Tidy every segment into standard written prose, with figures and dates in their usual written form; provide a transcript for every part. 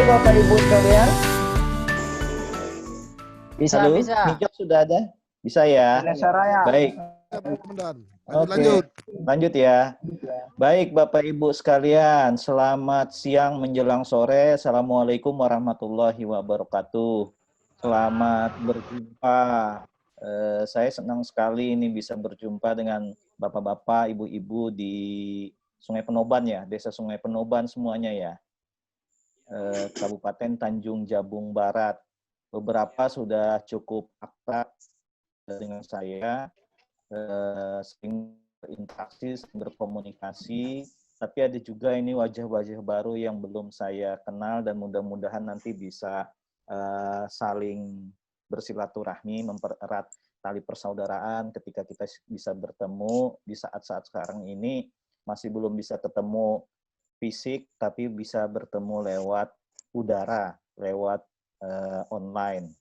Bapak Ibu sekalian? Bisa, Halo, bisa. Mijak sudah ada? Bisa ya? Indonesia Raya. Baik. Lanjut. Lanjut ya. Baik Bapak Ibu sekalian, selamat siang menjelang sore. Assalamualaikum warahmatullahi wabarakatuh. Selamat berjumpa. Saya senang sekali ini bisa berjumpa dengan Bapak-bapak, Ibu-ibu di Sungai Penoban ya, Desa Sungai Penoban semuanya ya. Kabupaten Tanjung Jabung Barat. Beberapa sudah cukup akrab dengan saya, sering berinteraksi, sering berkomunikasi, tapi ada juga ini wajah-wajah baru yang belum saya kenal dan mudah-mudahan nanti bisa saling bersilaturahmi, mempererat tali persaudaraan ketika kita bisa bertemu di saat-saat sekarang ini. Masih belum bisa ketemu fisik, tapi bisa bertemu lewat udara, lewat online.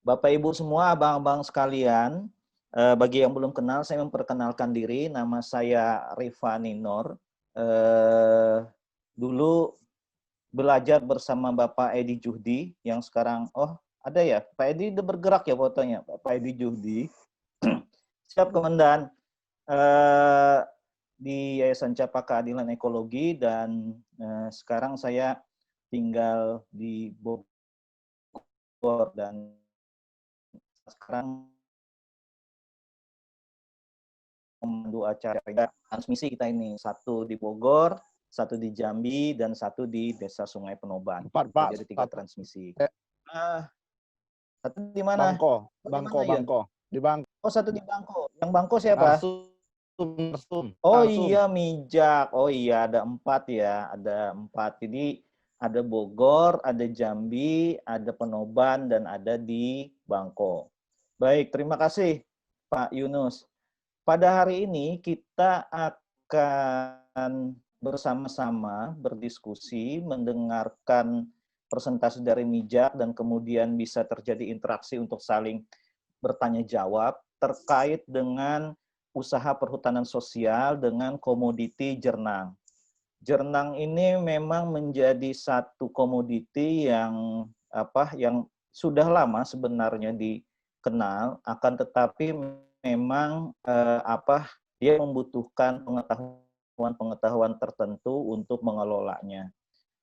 Bapak Ibu semua, abang-abang sekalian, bagi yang belum kenal, saya memperkenalkan diri. Nama saya Rifani Nur. Dulu belajar bersama Bapak Edi Juhdi, yang sekarang, ada ya, Pak Edi udah bergerak ya fotonya, Pak Edi Juhdi. Siap Komandan. Di Yayasan Cempaka Keadilan Ekologi, dan sekarang saya tinggal di Bogor, dan sekarang memandu acara transmisi kita ini, satu di Bogor, satu di Jambi, dan satu di Desa Sungai Penoban. Jadi 3 transmisi. Satu di mana? Bangko. Di Bangko. Oh, satu di Bangko. Yang Bangko siapa? Oh iya, Mijak. Oh iya, ada 4 ya. Ada 4. Jadi ada Bogor, ada Jambi, ada Penoban, dan ada di Bangko. Baik, terima kasih Pak Yunus. Pada hari ini kita akan bersama-sama berdiskusi, mendengarkan presentasi dari Mijak, dan kemudian bisa terjadi interaksi untuk saling bertanya jawab terkait dengan usaha perhutanan sosial dengan komoditi jernang. Jernang ini memang menjadi satu komoditi yang sudah lama sebenarnya dikenal, akan tetapi memang dia membutuhkan pengetahuan tertentu untuk mengelolanya.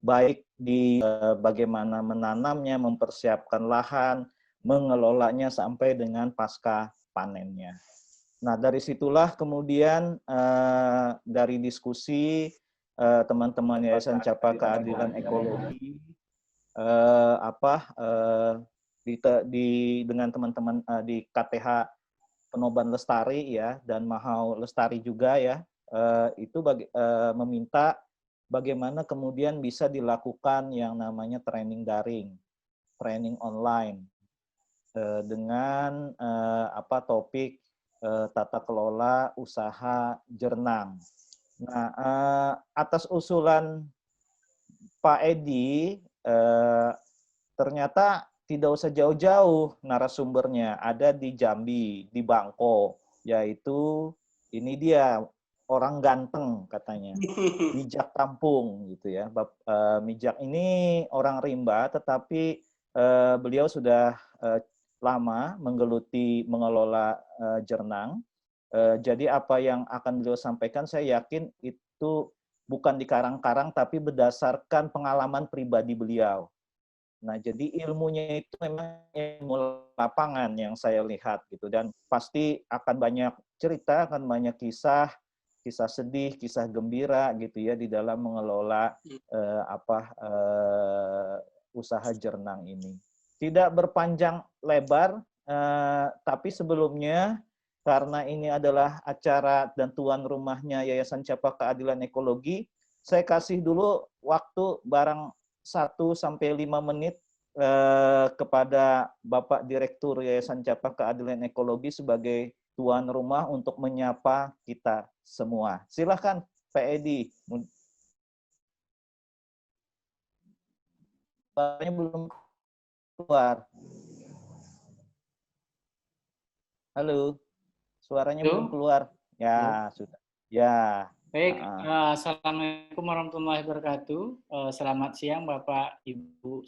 Baik di bagaimana menanamnya, mempersiapkan lahan, mengelolanya sampai dengan pasca panennya. Nah, dari situlah kemudian dari diskusi teman-teman Yayasan Cempaka Keadilan Ekologi dengan teman-teman di KTH Penoban Lestari ya, dan Mahau Lestari juga ya, itu meminta bagaimana kemudian bisa dilakukan yang namanya training daring, training online dengan topik tata kelola usaha jernang. Nah, atas usulan Pak Edi, ternyata tidak usah jauh-jauh narasumbernya, ada di Jambi, di Bangko, yaitu ini dia orang ganteng katanya, Mijak Kampung gitu ya. Mijak ini orang rimba, tetapi beliau sudah lama menggeluti mengelola jernang. Jadi apa yang akan beliau sampaikan, saya yakin itu bukan di karang-karang, tapi berdasarkan pengalaman pribadi beliau. Nah, jadi ilmunya itu memang ilmu lapangan yang saya lihat gitu, dan pasti akan banyak cerita, akan banyak kisah sedih, kisah gembira gitu ya di dalam mengelola usaha jernang ini. Tidak berpanjang lebar, tapi sebelumnya karena ini adalah acara dan tuan rumahnya Yayasan Cempaka Keadilan Ekologi, saya kasih dulu waktu barang 1-5 menit kepada Bapak Direktur Yayasan Cempaka Keadilan Ekologi sebagai tuan rumah untuk menyapa kita semua. Silakan Pak Edi. Suaranya belum keluar. Halo, suaranya belum keluar. Ya, sudah. Ya, Baik, Assalamualaikum warahmatullahi wabarakatuh. Selamat siang Bapak, Ibu.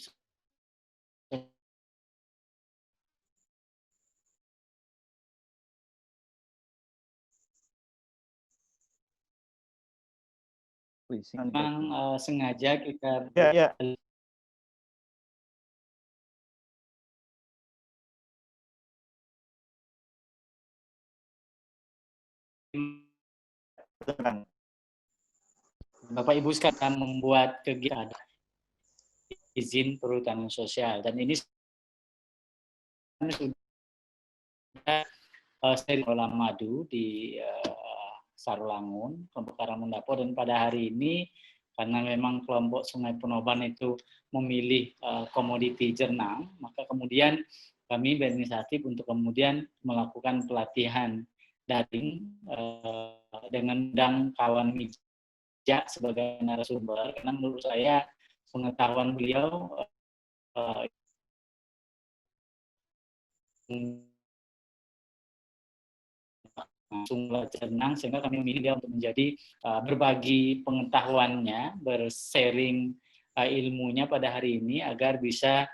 Memang sengaja kita Bapak Ibu sekarang membuat kegiatan izin perhutanan sosial, dan ini sudah seri olah madu di Sarolangun, kelompok Karamundapo, dan pada hari ini karena memang kelompok Sungai Penoban itu memilih komoditi jernang, maka kemudian kami berinisiatif untuk kemudian melakukan pelatihan daring dengan undang kawan Mijak sebagai narasumber, karena menurut saya pengetahuan beliau langsung jernang, sehingga kami memilih dia untuk menjadi berbagi pengetahuannya, bersharing ilmunya pada hari ini agar bisa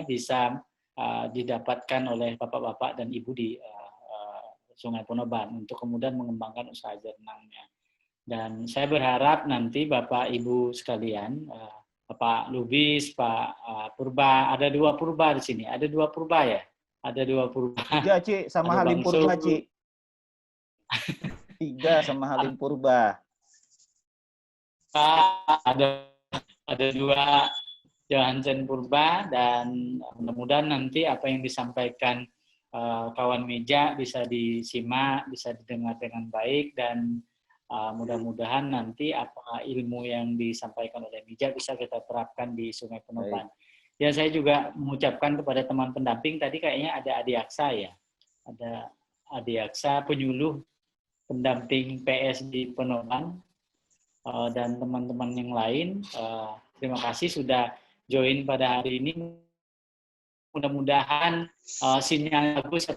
bisa didapatkan oleh bapak-bapak dan ibu di Sungai Penoban untuk kemudian mengembangkan usaha jernangnya. Dan saya berharap nanti Bapak Ibu sekalian, Pak Lubis, Pak Purba, ada 2 Purba di sini, ada 2 Purba ya? Ada 2 Purba. 3, Ci, sama Halim Purba, Ci. 3 sama Halim Purba. Ada 2 Johansen Purba, dan mudah-mudahan nanti apa yang disampaikan kawan meja bisa disimak, bisa didengar dengan baik, dan mudah-mudahan nanti apa ilmu yang disampaikan oleh meja bisa kita terapkan di Sungai Penoban. Ya, saya juga mengucapkan kepada teman pendamping, tadi kayaknya ada Adiaksa ya, ada Adiaksa penyuluh pendamping PS di Penoban, dan teman-teman yang lain. Terima kasih sudah join pada hari ini. Mudah-mudahan sinyal bagus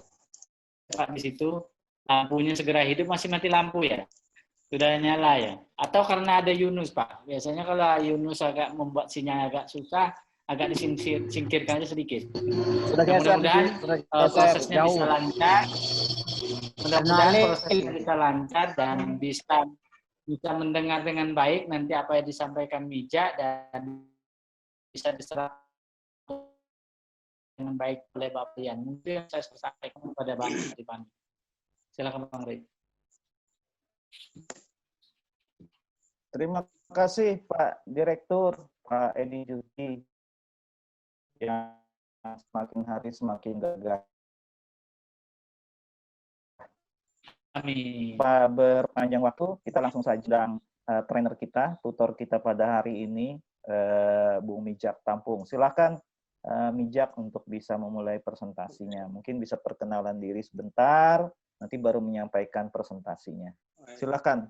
Pak di situ, lampunya segera hidup. Masih mati lampu ya? Sudah nyala ya? Atau karena ada Yunus Pak? Biasanya kalau Yunus agak membuat sinyal agak susah, agak disingkirkan aja sedikit. Mudah-mudahan prosesnya bisa lancar. Mudah-mudahan prosesnya bisa lancar dan bisa mendengar dengan baik nanti apa yang disampaikan Mija, dan bisa diserap dengan baik oleh Bapak Rian. Mungkin yang saya sampaikan kepada Bang Ripani. Silakan Bang Rip. Terima kasih Pak Direktur, Pak Edi Juki, yang semakin hari semakin gagah. Amin. Pak berpanjang waktu, kita langsung saja sedang trainer kita, tutor kita pada hari ini, Bung Mijak Tampung. Silakan Mijak untuk bisa memulai presentasinya. Mungkin bisa perkenalan diri sebentar, nanti baru menyampaikan presentasinya. Silakan.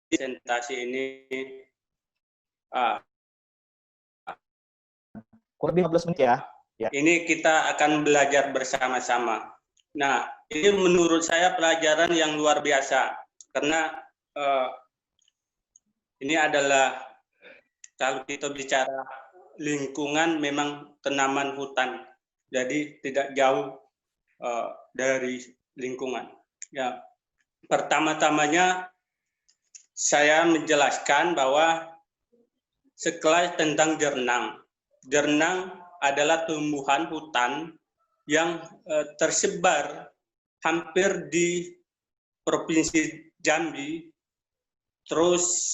Presentasi ini kurang lebih 15 menit ya. Ini kita akan belajar bersama-sama. Nah, ini menurut saya pelajaran yang luar biasa, karena ini adalah, kalau kita bicara lingkungan, memang tanaman hutan, jadi tidak jauh dari lingkungan. Ya, pertama-tamanya saya menjelaskan bahwa sekelas tentang jernang. Jernang adalah tumbuhan hutan yang tersebar hampir di Provinsi Jambi, terus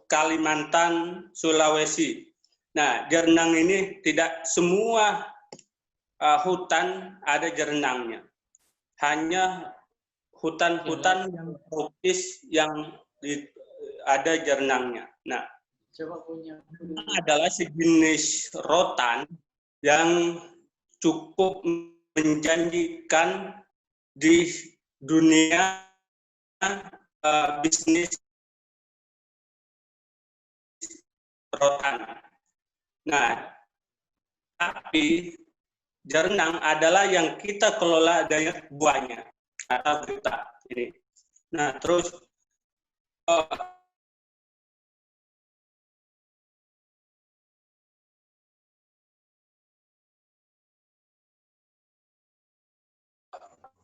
Kalimantan, Sulawesi. Nah, jernang ini tidak semua hutan ada jernangnya. Hanya hutan-hutan yang tropis yang ada jernangnya. Nah, adalah sejenis rotan yang cukup menjanjikan di dunia bisnis rotan. Nah, tapi jernang adalah yang kita kelola dari buahnya atau getah ini. Nah, terus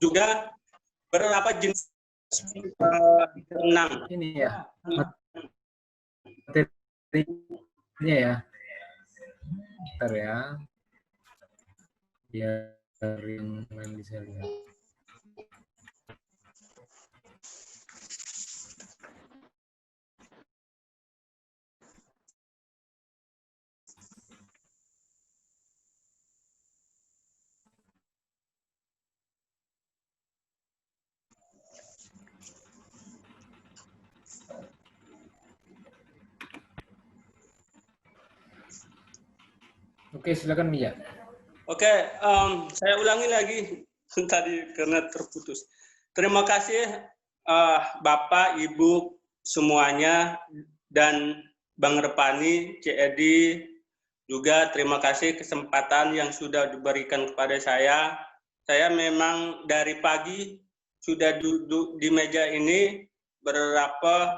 juga beberapa jenis jernang. Ini ya, materinya ya. Bentar ya. Biar yang lain bisa lihat. Oke, silakan Mia. Oke, saya ulangi lagi tadi karena terputus. Terima kasih Bapak, Ibu semuanya dan Bang Repani, Cik Edi, juga terima kasih kesempatan yang sudah diberikan kepada saya. Saya memang dari pagi sudah duduk di meja ini, beberapa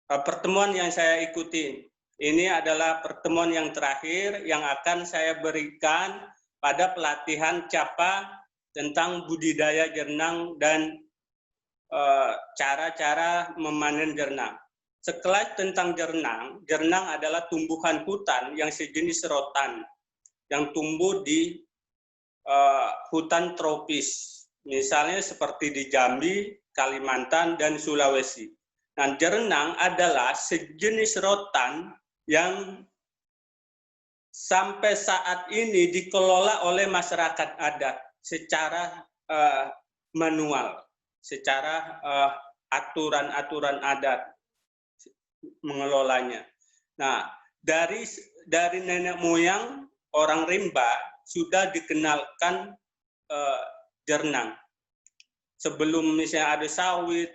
pertemuan yang saya ikuti. Ini adalah pertemuan yang terakhir yang akan saya berikan pada pelatihan CAPA tentang budidaya jernang dan cara-cara memanen jernang. Sekelas tentang jernang, jernang adalah tumbuhan hutan yang sejenis rotan yang tumbuh di hutan tropis, misalnya seperti di Jambi, Kalimantan, dan Sulawesi. Nah, jernang adalah sejenis rotan yang sampai saat ini dikelola oleh masyarakat adat secara manual, secara aturan-aturan adat mengelolanya. Nah, dari nenek moyang orang rimba sudah dikenalkan jernang. Sebelum misalnya ada sawit,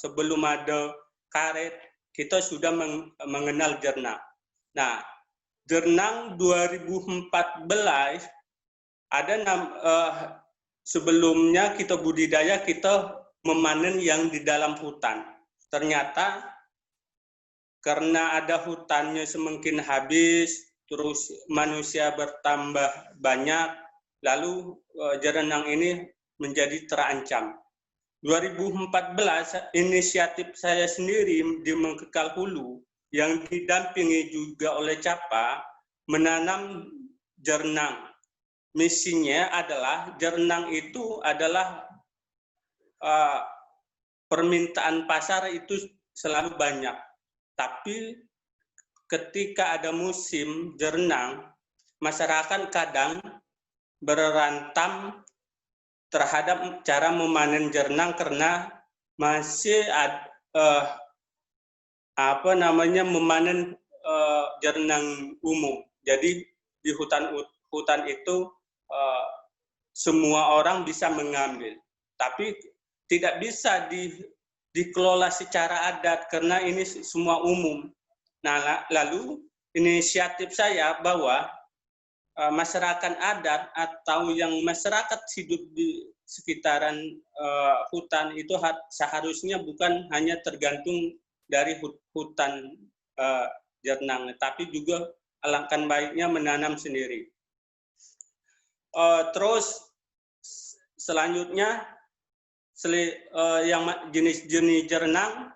sebelum ada karet, kita sudah mengenal jernang. Nah, jernang 2014 ada sebelumnya kita budidaya, kita memanen yang di dalam hutan. Ternyata karena ada hutannya semakin habis, terus manusia bertambah banyak, lalu jernang ini menjadi terancam. 2014 inisiatif saya sendiri di Mengkekal Hulu yang didampingi juga oleh CAPA menanam jernang. Misinya adalah jernang itu adalah permintaan pasar itu selalu banyak. Tapi ketika ada musim jernang, masyarakat kadang berantam terhadap cara memanen jernang karena masih memanen jernang umum. Jadi di hutan itu semua orang bisa mengambil, tapi tidak bisa dikelola secara adat karena ini semua umum. Nah, lalu inisiatif saya bahwa masyarakat adat atau yang masyarakat hidup di sekitaran hutan itu seharusnya bukan hanya tergantung dari hutan jernang, tapi juga alangkah baiknya menanam sendiri. Terus selanjutnya yang jenis-jenis jernang,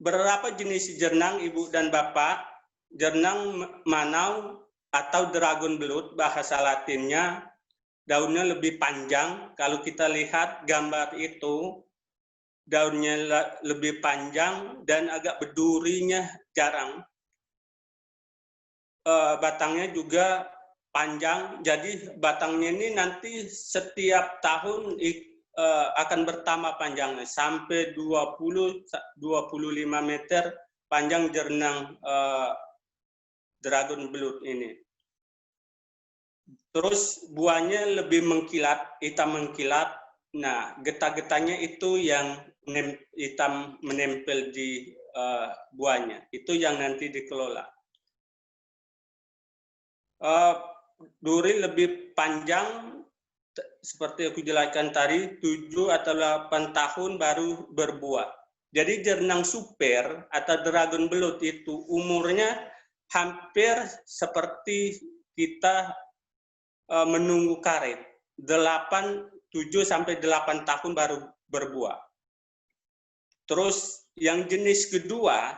berapa jenis jernang Ibu dan Bapak? Jernang manau atau dragon blood bahasa Latinnya, daunnya lebih panjang. Kalau kita lihat gambar itu, daunnya lebih panjang dan agak berdurinya jarang. Batangnya juga panjang, jadi batangnya ini nanti setiap tahun akan bertambah panjangnya sampai 20-25 meter panjang jernang dragon blood ini. Terus buahnya lebih mengkilat, hitam mengkilat, Nah, getah-getahnya itu yang hitam menempel di buahnya. Itu yang nanti dikelola. Duri lebih panjang, seperti aku jelaskan tadi, 7 atau 8 tahun baru berbuah. Jadi jernang super atau dragon blood itu umurnya hampir seperti kita menunggu karet. 7 sampai 8 tahun baru berbuah. Terus yang jenis kedua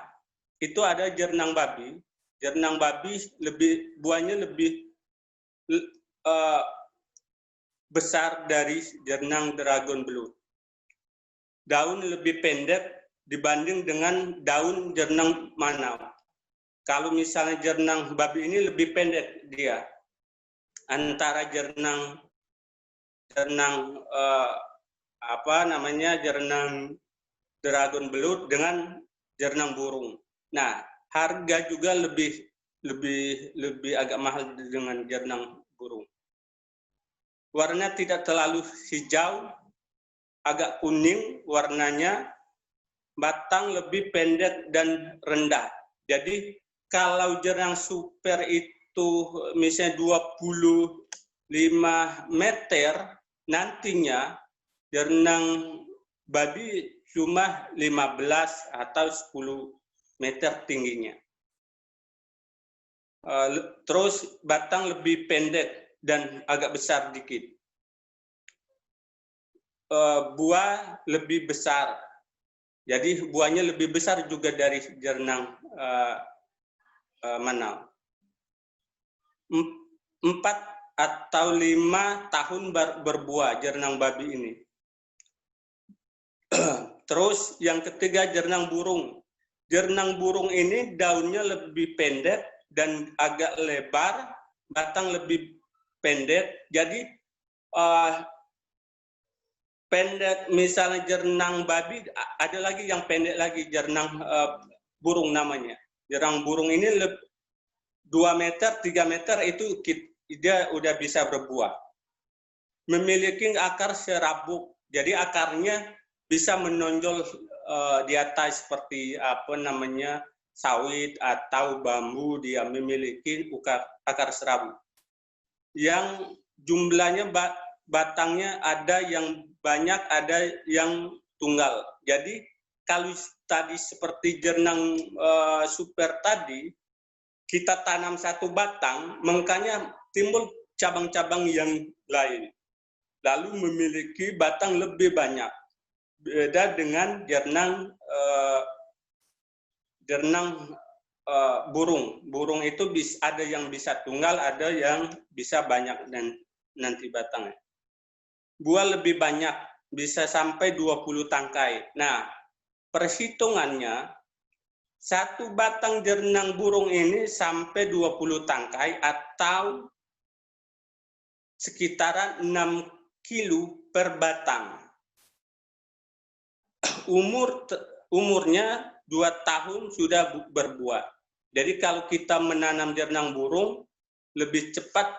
itu ada jernang babi. Jernang babi buahnya lebih besar dari jernang dragon blood. Daun lebih pendek dibanding dengan daun jernang Manau. Kalau misalnya jernang babi ini lebih pendek dia antara jernang jernang dragon blood dengan jernang burung. Nah, harga juga lebih agak mahal dengan jernang burung. Warna tidak terlalu hijau, agak kuning warnanya, batang lebih pendek dan rendah. Jadi kalau jernang super itu misalnya 25 meter, nantinya jernang babi cuma 15 atau 10 meter tingginya. Terus batang lebih pendek dan agak besar dikit. Buah lebih besar. Jadi buahnya lebih besar juga dari jernang Manau. 4 atau 5 tahun berbuah jernang babi ini. Terus yang ketiga jernang burung. Jernang burung ini daunnya lebih pendek dan agak lebar, batang lebih pendek. Jadi pendek misalnya jernang babi, ada lagi yang pendek lagi, jernang burung namanya. Jernang burung ini 2 meter, 3 meter itu dia udah bisa berbuah. Memiliki akar serabuk, jadi akarnya bisa menonjol di atas seperti sawit atau bambu. Dia memiliki akar serabuk. Yang jumlahnya batangnya ada yang banyak, ada yang tunggal. Jadi kalau tadi seperti jernang super tadi, kita tanam satu batang, makanya timbul cabang-cabang yang lain. Lalu memiliki batang lebih banyak. Beda dengan jernang burung. Burung itu ada yang bisa tunggal, ada yang bisa banyak dan nanti batangnya. Buah lebih banyak, bisa sampai 20 tangkai. Nah, perhitungannya, satu batang jernang burung ini sampai 20 tangkai atau sekitaran 6 kilo per batang. Umurnya 2 tahun sudah berbuah. Jadi kalau kita menanam jernang burung, lebih cepat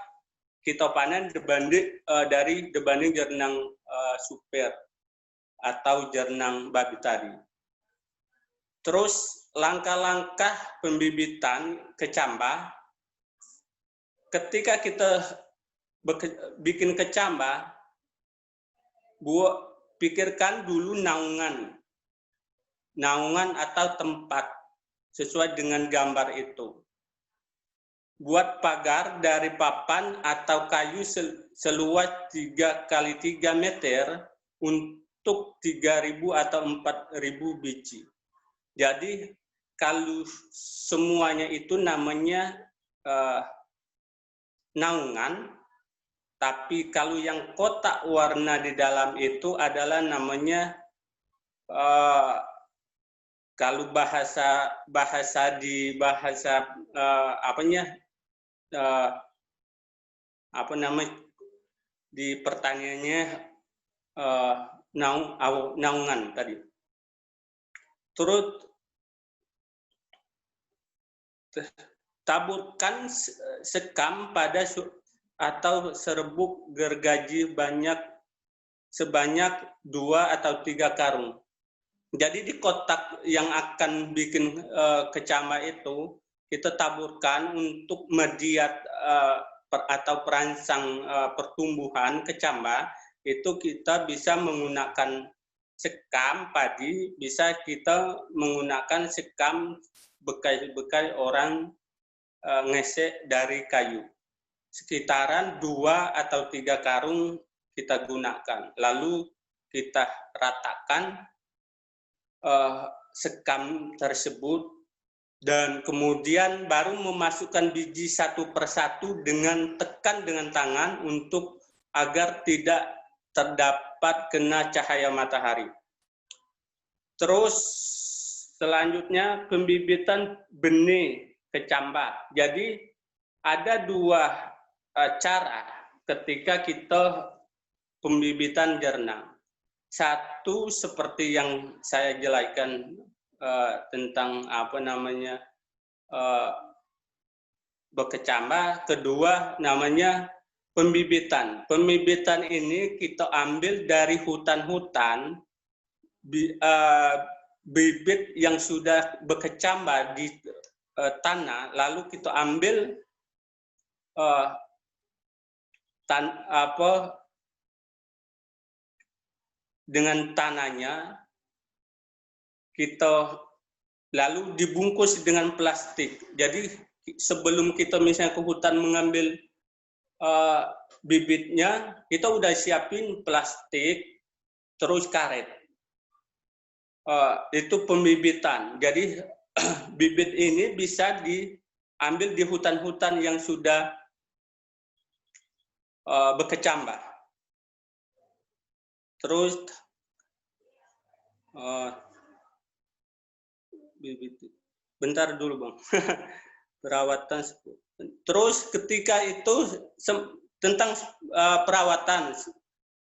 kita panen dibanding jernang super atau jernang babi tadi. Terus langkah-langkah pembibitan kecambah, ketika kita bikin kecambah, pikirkan dulu naungan atau tempat sesuai dengan gambar itu. Buat pagar dari papan atau kayu seluas 3x3 meter untuk 3.000 atau 4.000 biji. Jadi kalau semuanya itu namanya naungan, tapi kalau yang kotak warna di dalam itu adalah namanya kalau bahasa di pertanyaannya naungan tadi. Terus taburkan sekam pada atau serbuk gergaji banyak sebanyak 2 atau 3 karung. Jadi di kotak yang akan bikin kecambah itu kita taburkan untuk mediat atau perangsang pertumbuhan kecambah, itu kita bisa menggunakan sekam padi, bisa kita menggunakan sekam bekas orang ngesek dari kayu. Sekitaran 2 atau 3 karung kita gunakan. Lalu kita ratakan sekam tersebut dan kemudian baru memasukkan biji satu persatu dengan tekan dengan tangan untuk agar tidak terdapat kena cahaya matahari. Terus selanjutnya pembibitan benih kecambah. Jadi ada 2 cara ketika kita pembibitan jernang. Satu seperti yang saya jelaskan tentang berkecambah. Kedua namanya pembibitan. Pembibitan ini kita ambil dari hutan-hutan bibit yang sudah berkecambah di tanah, lalu kita ambil dengan tanahnya, kita lalu dibungkus dengan plastik. Jadi sebelum kita misalnya ke hutan mengambil bibitnya, kita udah siapin plastik, terus karet. Itu pembibitan. Jadi bibit ini bisa diambil di hutan-hutan yang sudah berkecambah. Terus bentar dulu Bang. Perawatan. Terus ketika itu tentang perawatan,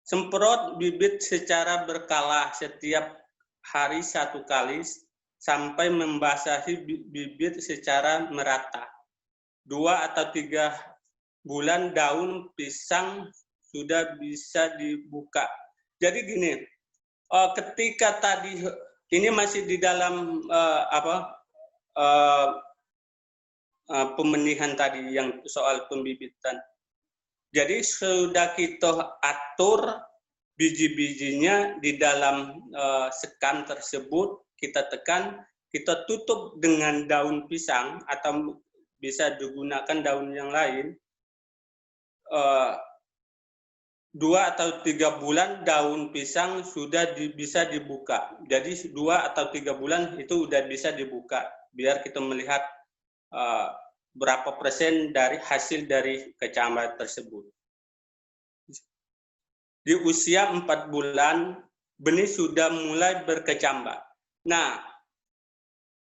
semprot bibit secara berkala setiap hari 1 kali sampai membasahi bibit secara merata. 2 atau 3 bulan daun pisang sudah bisa dibuka. Jadi gini, ketika tadi ini masih di dalam pembenihan tadi yang soal pembibitan. Jadi sudah kita atur biji-bijinya di dalam sekam tersebut, kita tekan, kita tutup dengan daun pisang atau bisa digunakan daun yang lain. 2 atau 3 bulan daun pisang sudah bisa dibuka. Jadi 2 atau 3 bulan itu sudah bisa dibuka. Biar kita melihat berapa persen dari hasil dari kecambah tersebut. Di usia 4 bulan, benih sudah mulai berkecambah. Nah,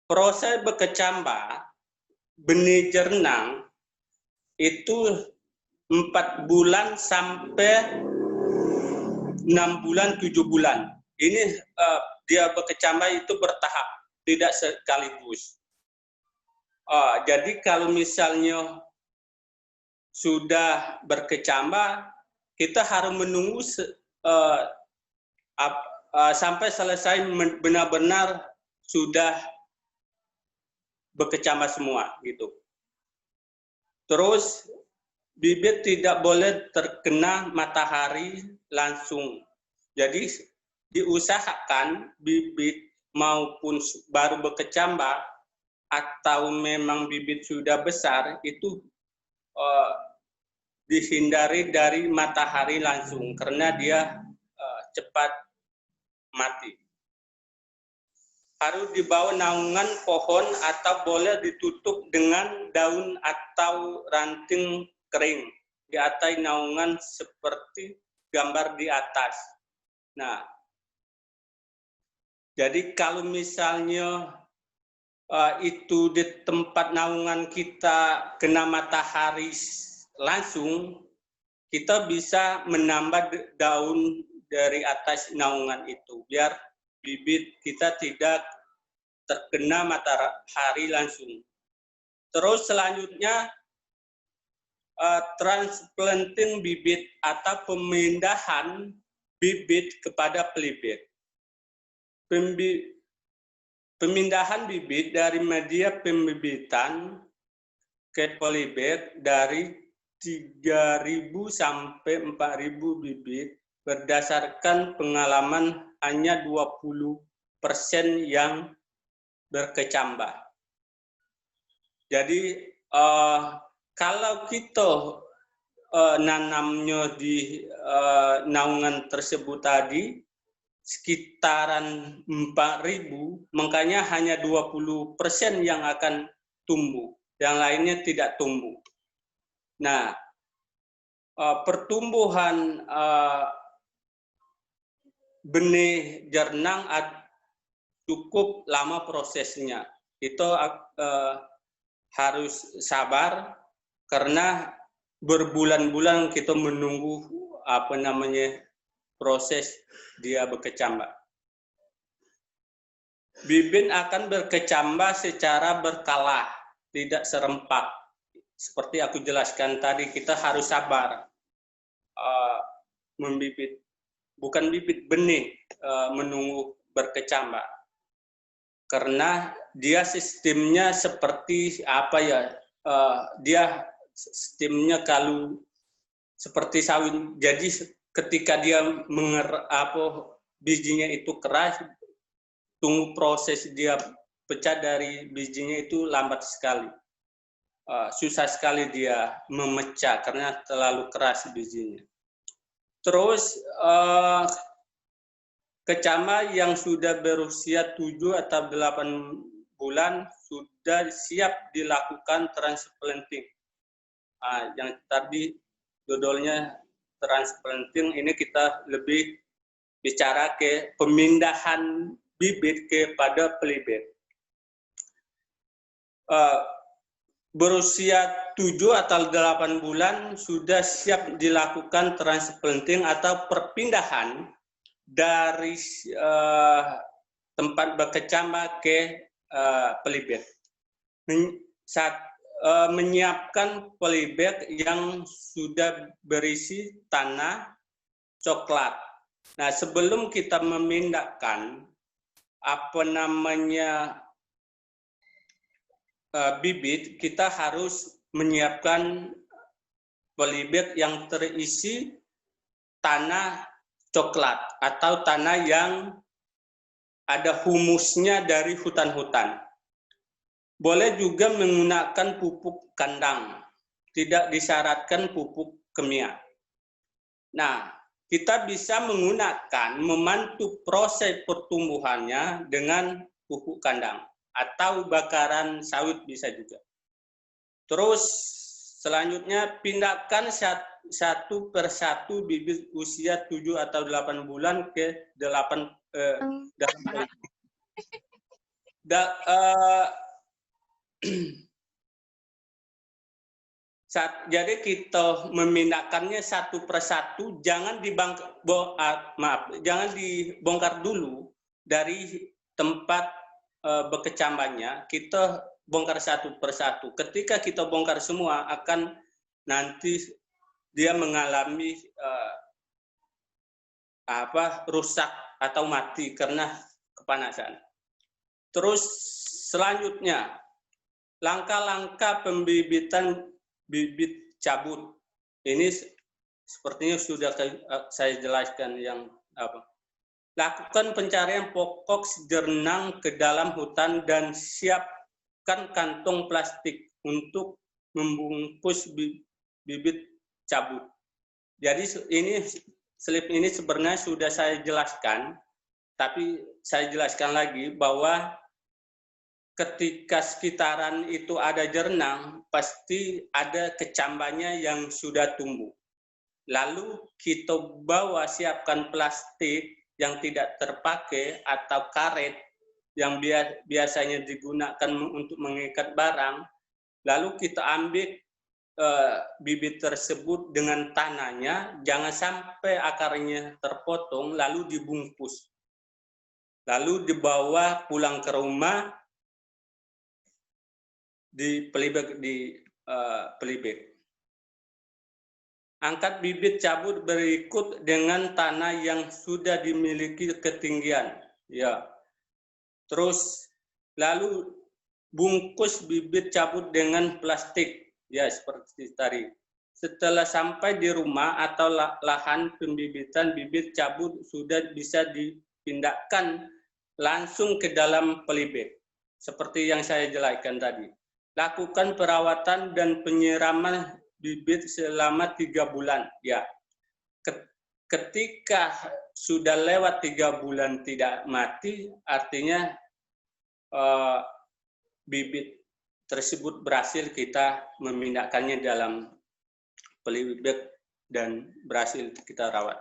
proses berkecambah benih jernang itu 4 bulan sampai 6 bulan, 7 bulan. Ini dia berkecambah itu bertahap, tidak sekaligus. Jadi kalau misalnya sudah berkecambah, kita harus menunggu sampai selesai benar-benar sudah berkecambah semua gitu. Terus bibit tidak boleh terkena matahari langsung. Jadi diusahakan bibit maupun baru berkecambah atau memang bibit sudah besar itu dihindari dari matahari langsung karena dia cepat mati. Harus di bawah naungan pohon atau boleh ditutup dengan daun atau ranting kering di atas naungan seperti gambar di atas. Nah, jadi kalau misalnya itu di tempat naungan kita kena matahari langsung, kita bisa menambah daun dari atas naungan itu biar bibit kita tidak terkena matahari langsung. Terus selanjutnya transplanting bibit atau pemindahan bibit kepada pelibet. Pemindahan bibit dari media pembibitan ke pelibet dari 3.000 sampai 4.000 bibit berdasarkan pengalaman hanya 20% yang berkecambah. Jadi kalau kita nanamnya di naungan tersebut tadi sekitaran 4.000, makanya hanya 20% yang akan tumbuh, yang lainnya tidak tumbuh. Nah, pertumbuhan benih jernang cukup lama prosesnya. Itu harus sabar karena berbulan-bulan kita menunggu proses dia berkecambah. Bibit akan berkecambah secara berkala, tidak serempak. Seperti aku jelaskan tadi, kita harus sabar membibit, bukan bibit benih, menunggu berkecambah. Karena dia sistemnya seperti dia sistemnya kalau seperti sawit. Jadi ketika dia bijinya itu keras, tunggu proses dia pecah dari bijinya itu lambat sekali. Susah sekali dia memecah karena terlalu keras bijinya. Terus kecambah yang sudah berusia 7 atau 8 bulan sudah siap dilakukan transplanting. Yang tadi judulnya transplanting, ini kita lebih bicara ke pemindahan bibit kepada pelibet. Berusia 7 atau 8 bulan sudah siap dilakukan transplanting atau perpindahan dari tempat berkecambah ke pelibet. Menyiapkan pelibet yang sudah berisi tanah coklat. Nah, sebelum kita memindahkan bibit, kita harus menyiapkan pelibet yang terisi tanah coklat atau tanah yang ada humusnya dari hutan-hutan. Boleh juga menggunakan pupuk kandang, tidak disyaratkan pupuk kimia. Nah, kita bisa membantu proses pertumbuhannya dengan pupuk kandang atau bakaran sawit bisa juga. Terus selanjutnya pindahkan satu persatu bibit usia 7 atau 8 bulan ke 8 jadi kita memindahkannya satu persatu, jangan dibongkar dulu dari tempat berkecambahnya. Kita bongkar satu persatu. Ketika kita bongkar semua, akan nanti dia mengalami rusak atau mati karena kepanasan. Terus selanjutnya, langkah-langkah pembibitan bibit cabut. Ini sepertinya sudah saya jelaskan Lakukan pencarian pokok jernang ke dalam hutan dan siapkan kantong plastik untuk membungkus bibit cabut. Jadi slide ini sebenarnya sudah saya jelaskan, tapi saya jelaskan lagi bahwa ketika sekitaran itu ada jernang, pasti ada kecambahnya yang sudah tumbuh. Lalu kita siapkan plastik yang tidak terpakai atau karet yang biasanya digunakan untuk mengikat barang. Lalu kita ambil bibit tersebut dengan tanahnya, jangan sampai akarnya terpotong, lalu dibungkus. Lalu dibawa pulang ke rumah, di pelibet. Angkat bibit cabut berikut dengan tanah yang sudah dimiliki ketinggian. Ya. Terus lalu bungkus bibit cabut dengan plastik. Ya, seperti tadi. Setelah sampai di rumah atau lahan pembibitan, bibit cabut sudah bisa dipindahkan langsung ke dalam polybag. Seperti yang saya jelaskan tadi. Lakukan perawatan dan penyiraman bibit selama 3 bulan. Ya, ketika sudah lewat 3 bulan tidak mati, artinya bibit tersebut berhasil kita memindahkannya dalam polybag dan berhasil kita rawat.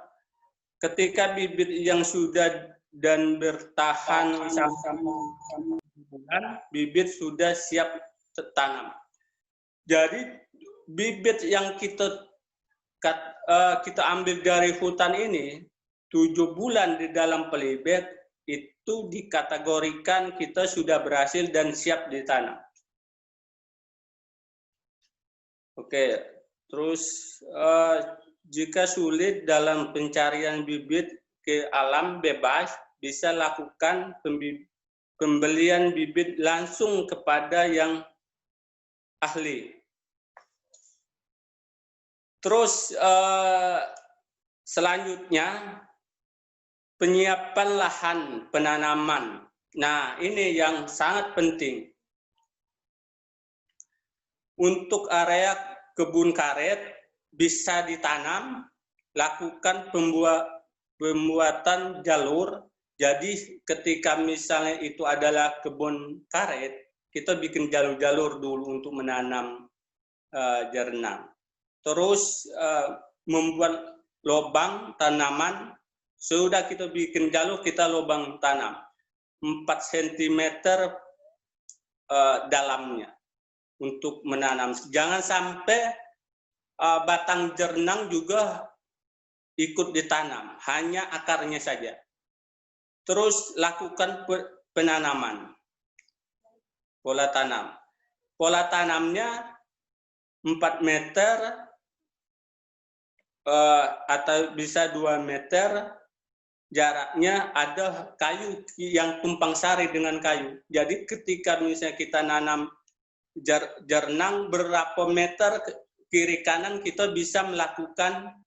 Ketika bibit yang sudah dan bertahan sampai bulan, bibit sudah siap tanam. Jadi bibit yang kita ambil dari hutan ini 7 bulan di dalam polybag itu dikategorikan kita sudah berhasil dan siap ditanam. Oke, terus jika sulit dalam pencarian bibit ke alam bebas, bisa lakukan pembelian bibit langsung kepada yang ahli. Terus selanjutnya penyiapan lahan penanaman. Nah, ini yang sangat penting. Untuk area kebun karet bisa ditanam, lakukan pembuatan jalur. Jadi ketika misalnya itu adalah kebun karet, kita bikin jalur-jalur dulu untuk menanam jernang. Terus membuat lubang tanaman. Sudah kita bikin jalur, kita lubang tanam 4 cm dalamnya untuk menanam. Jangan sampai batang jernang juga ikut ditanam, hanya akarnya saja. Terus lakukan penanaman, pola tanam. Pola tanamnya 4 meter atau bisa 2 meter. Jaraknya ada kayu yang tumpang sari dengan kayu. Jadi ketika misalnya kita nanam jernang berapa meter kiri kanan, kita bisa melakukan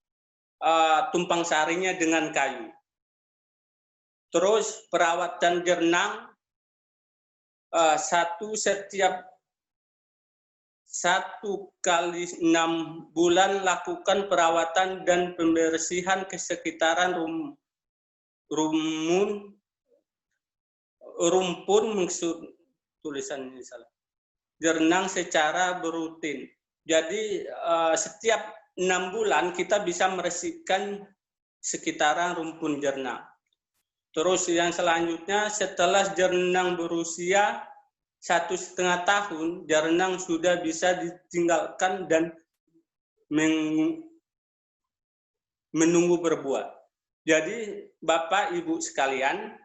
tumpang sarinya dengan kayu. Terus perawatan jernang setiap 1 kali 6 bulan lakukan perawatan dan pembersihan kesekitaran rumpun maksud tulisannya salah. Jernang secara berutin. Jadi setiap 6 bulan kita bisa membersihkan sekitaran rumpun jernang. Terus yang selanjutnya setelah jernang berusia 1,5 tahun, jernang sudah bisa ditinggalkan dan menunggu berbuah. Jadi Bapak Ibu sekalian,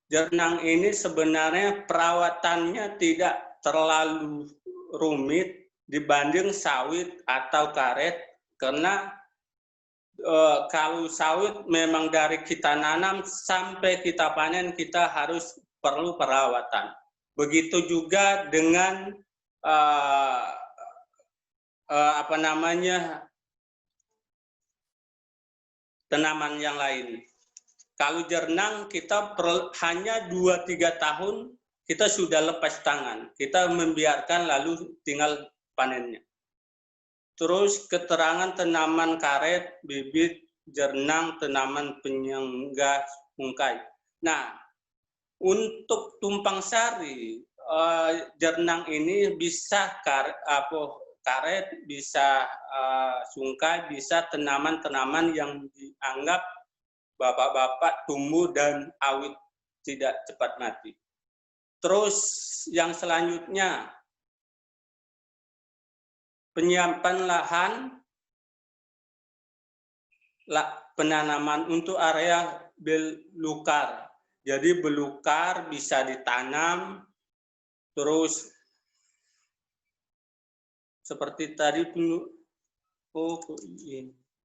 jernang ini sebenarnya perawatannya tidak terlalu rumit dibanding sawit atau karet, karena kalau sawit memang dari kita nanam sampai kita panen kita harus perlu perawatan. Begitu juga dengan tanaman yang lain. Kalau jernang kita hanya 2-3 tahun kita sudah lepas tangan. Kita membiarkan lalu tinggal panennya. Terus keterangan tanaman karet, bibit, jernang, tanaman penyangga ungkai. Nah, untuk tumpang sari, jernang ini bisa karet, bisa sungkai, bisa tanaman-tanaman yang dianggap bapak-bapak tumbuh dan awet tidak cepat mati. Terus yang selanjutnya, penyiapan lahan penanaman untuk area belukar. Jadi belukar bisa ditanam, terus seperti tadi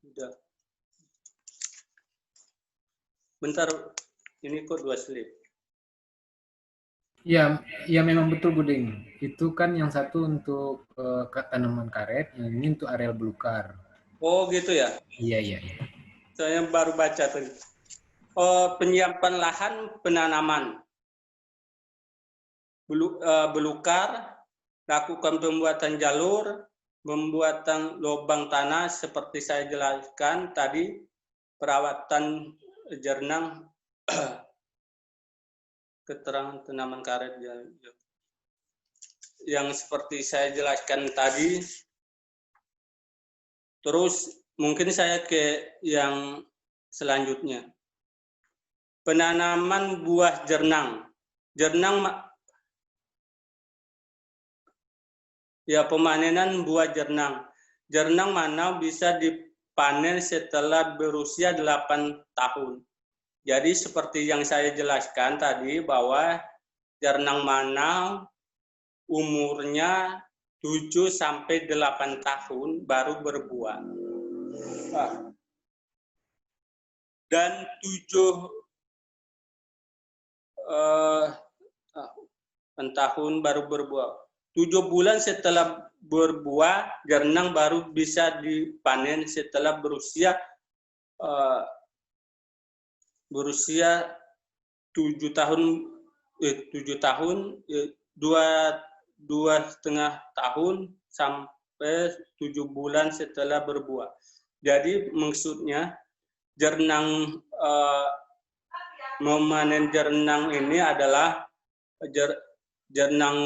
Udah. Bentar, ini kok 2 slip. Ya, ya memang betul Buding. Itu kan yang satu untuk tanaman karet, yang ini untuk areal belukar. Oh gitu ya? Iya, iya. Saya baru baca tadi. Penyiapan lahan penanaman. Belukar, lakukan pembuatan jalur, pembuatan lubang tanah seperti saya jelaskan tadi, perawatan jernang, keterangan tanaman karet yang seperti saya jelaskan tadi. Terus mungkin saya ke yang selanjutnya. Penanaman buah jernang. Ya, pemanenan buah jernang. Jernang mana bisa dipanen setelah berusia 8 tahun. Jadi seperti yang saya jelaskan tadi bahwa jernang mana umurnya 7 sampai 8 tahun baru berbuah. Dan 7 tahun baru berbuah. 7 bulan setelah berbuah, jernang baru bisa dipanen setelah berusia 7 tahun, 2,5 tahun sampai 7 bulan setelah berbuah. Jadi maksudnya jernang memanen jernang ini adalah jernang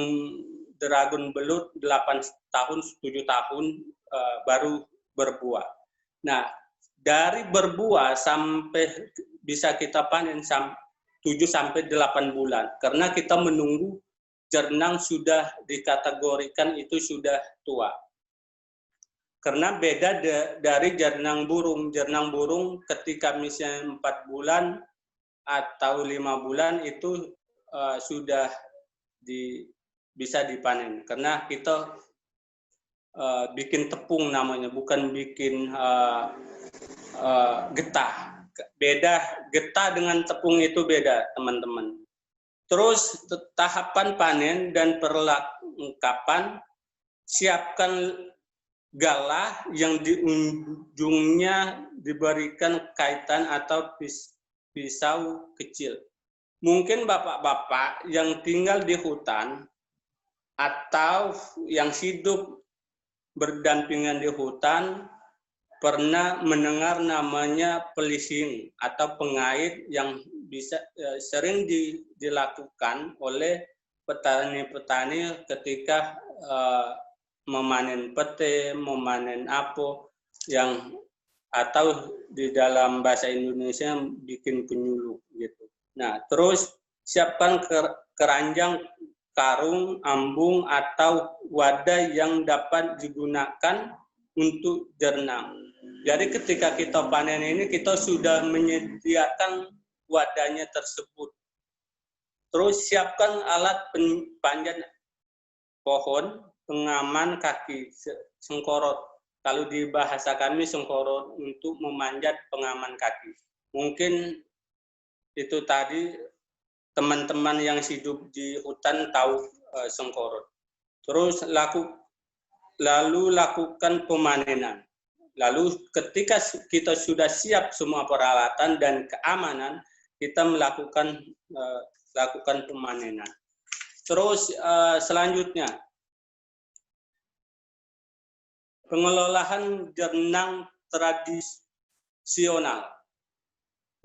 dragon belut 8 tahun, 7 tahun baru berbuah. Nah, dari berbuah sampai bisa kita panen 7 sampai 8 bulan. Karena kita menunggu jernang sudah dikategorikan itu sudah tua. Karena beda dari jernang burung. Jernang burung ketika misalnya 4 bulan atau 5 bulan itu sudah bisa dipanen. Karena kita bikin tepung namanya, bukan bikin getah. Beda, getah dengan tepung itu beda, teman-teman. Terus tahapan panen dan perlengkapan, siapkan galah yang di ujungnya diberikan kaitan atau pisau kecil. Mungkin bapak-bapak yang tinggal di hutan atau yang hidup berdampingan di hutan pernah mendengar namanya pelising atau pengait yang bisa sering dilakukan oleh petani-petani ketika memanen pete, memanen apo yang atau di dalam bahasa Indonesia bikin penyuluh gitu. Nah, terus siapkan keranjang, karung, ambung atau wadah yang dapat digunakan untuk jernang. Jadi ketika kita panen ini kita sudah menyediakan wadahnya tersebut. Terus siapkan alat panjat pohon, pengaman kaki, sengkorot. Kalau di bahasa kami sengkorot untuk memanjat pengaman kaki. Mungkin itu tadi teman-teman yang hidup di hutan tahu sengkorot. Terus lalu lakukan pemanenan. Lalu ketika kita sudah siap semua peralatan dan keamanan, kita lakukan pemanenan. Terus selanjutnya, pengelolaan jernang tradisional.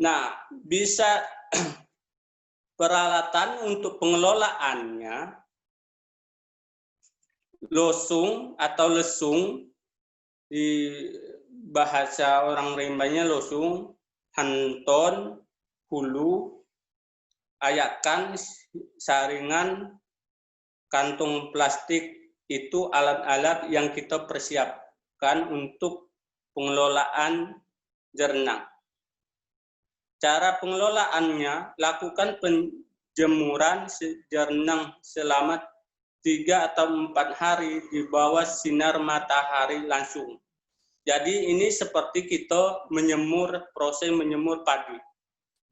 Nah, bisa peralatan untuk pengelolaannya, losung atau lesung, di bahasa orang Rimbanya losung, hanton, hulu, ayakan, saringan, kantung plastik, itu alat-alat yang kita persiapkan untuk pengelolaan jernang. Cara pengelolaannya, lakukan penjemuran jernang selama 3 atau 4 hari di bawah sinar matahari langsung. Jadi ini seperti kita proses menyemur padi.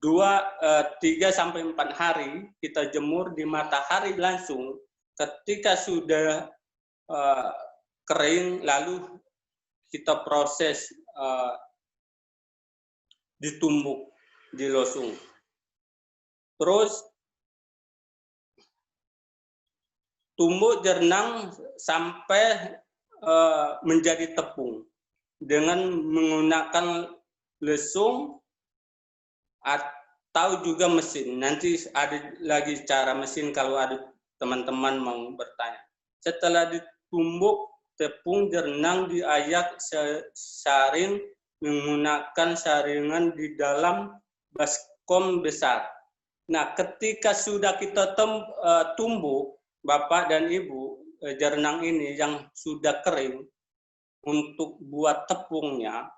3 sampai 4 hari kita jemur di matahari langsung. Ketika sudah kering, lalu kita proses ditumbuk, dilosung. Terus tumbuk jernang sampai menjadi tepung dengan menggunakan lesung atau juga mesin. Nanti ada lagi cara mesin kalau ada teman-teman mau bertanya. Setelah ditumbuk, tepung jernang diayak saring menggunakan saringan di dalam baskom besar. Nah, ketika sudah kita tumbuk, Bapak dan Ibu, jernang ini yang sudah kering, untuk buat tepungnya,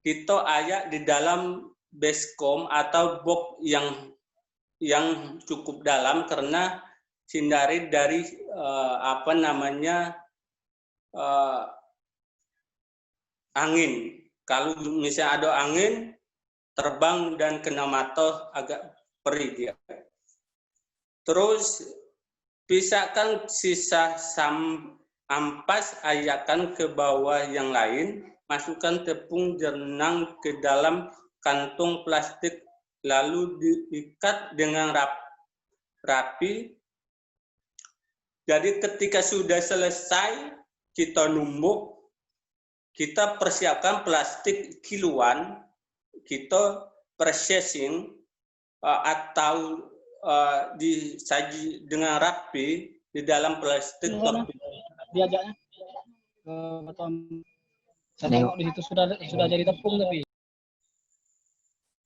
kita ayak di dalam baskom atau box yang cukup dalam karena hindari dari angin. Kalau misalnya ada angin, terbang dan kena mata agak perih dia. Terus pisahkan sisa ampas, ayakkan ke bawah yang lain, masukkan tepung jernang ke dalam kantong plastik, lalu diikat dengan rapi. Jadi ketika sudah selesai kita numbuk, kita persiapkan plastik kiluan, kita processing atau disaji dengan rapi di dalam plastik. Diajaknya ke Batam. Saya tengok di situ sudah jadi tepung tapi.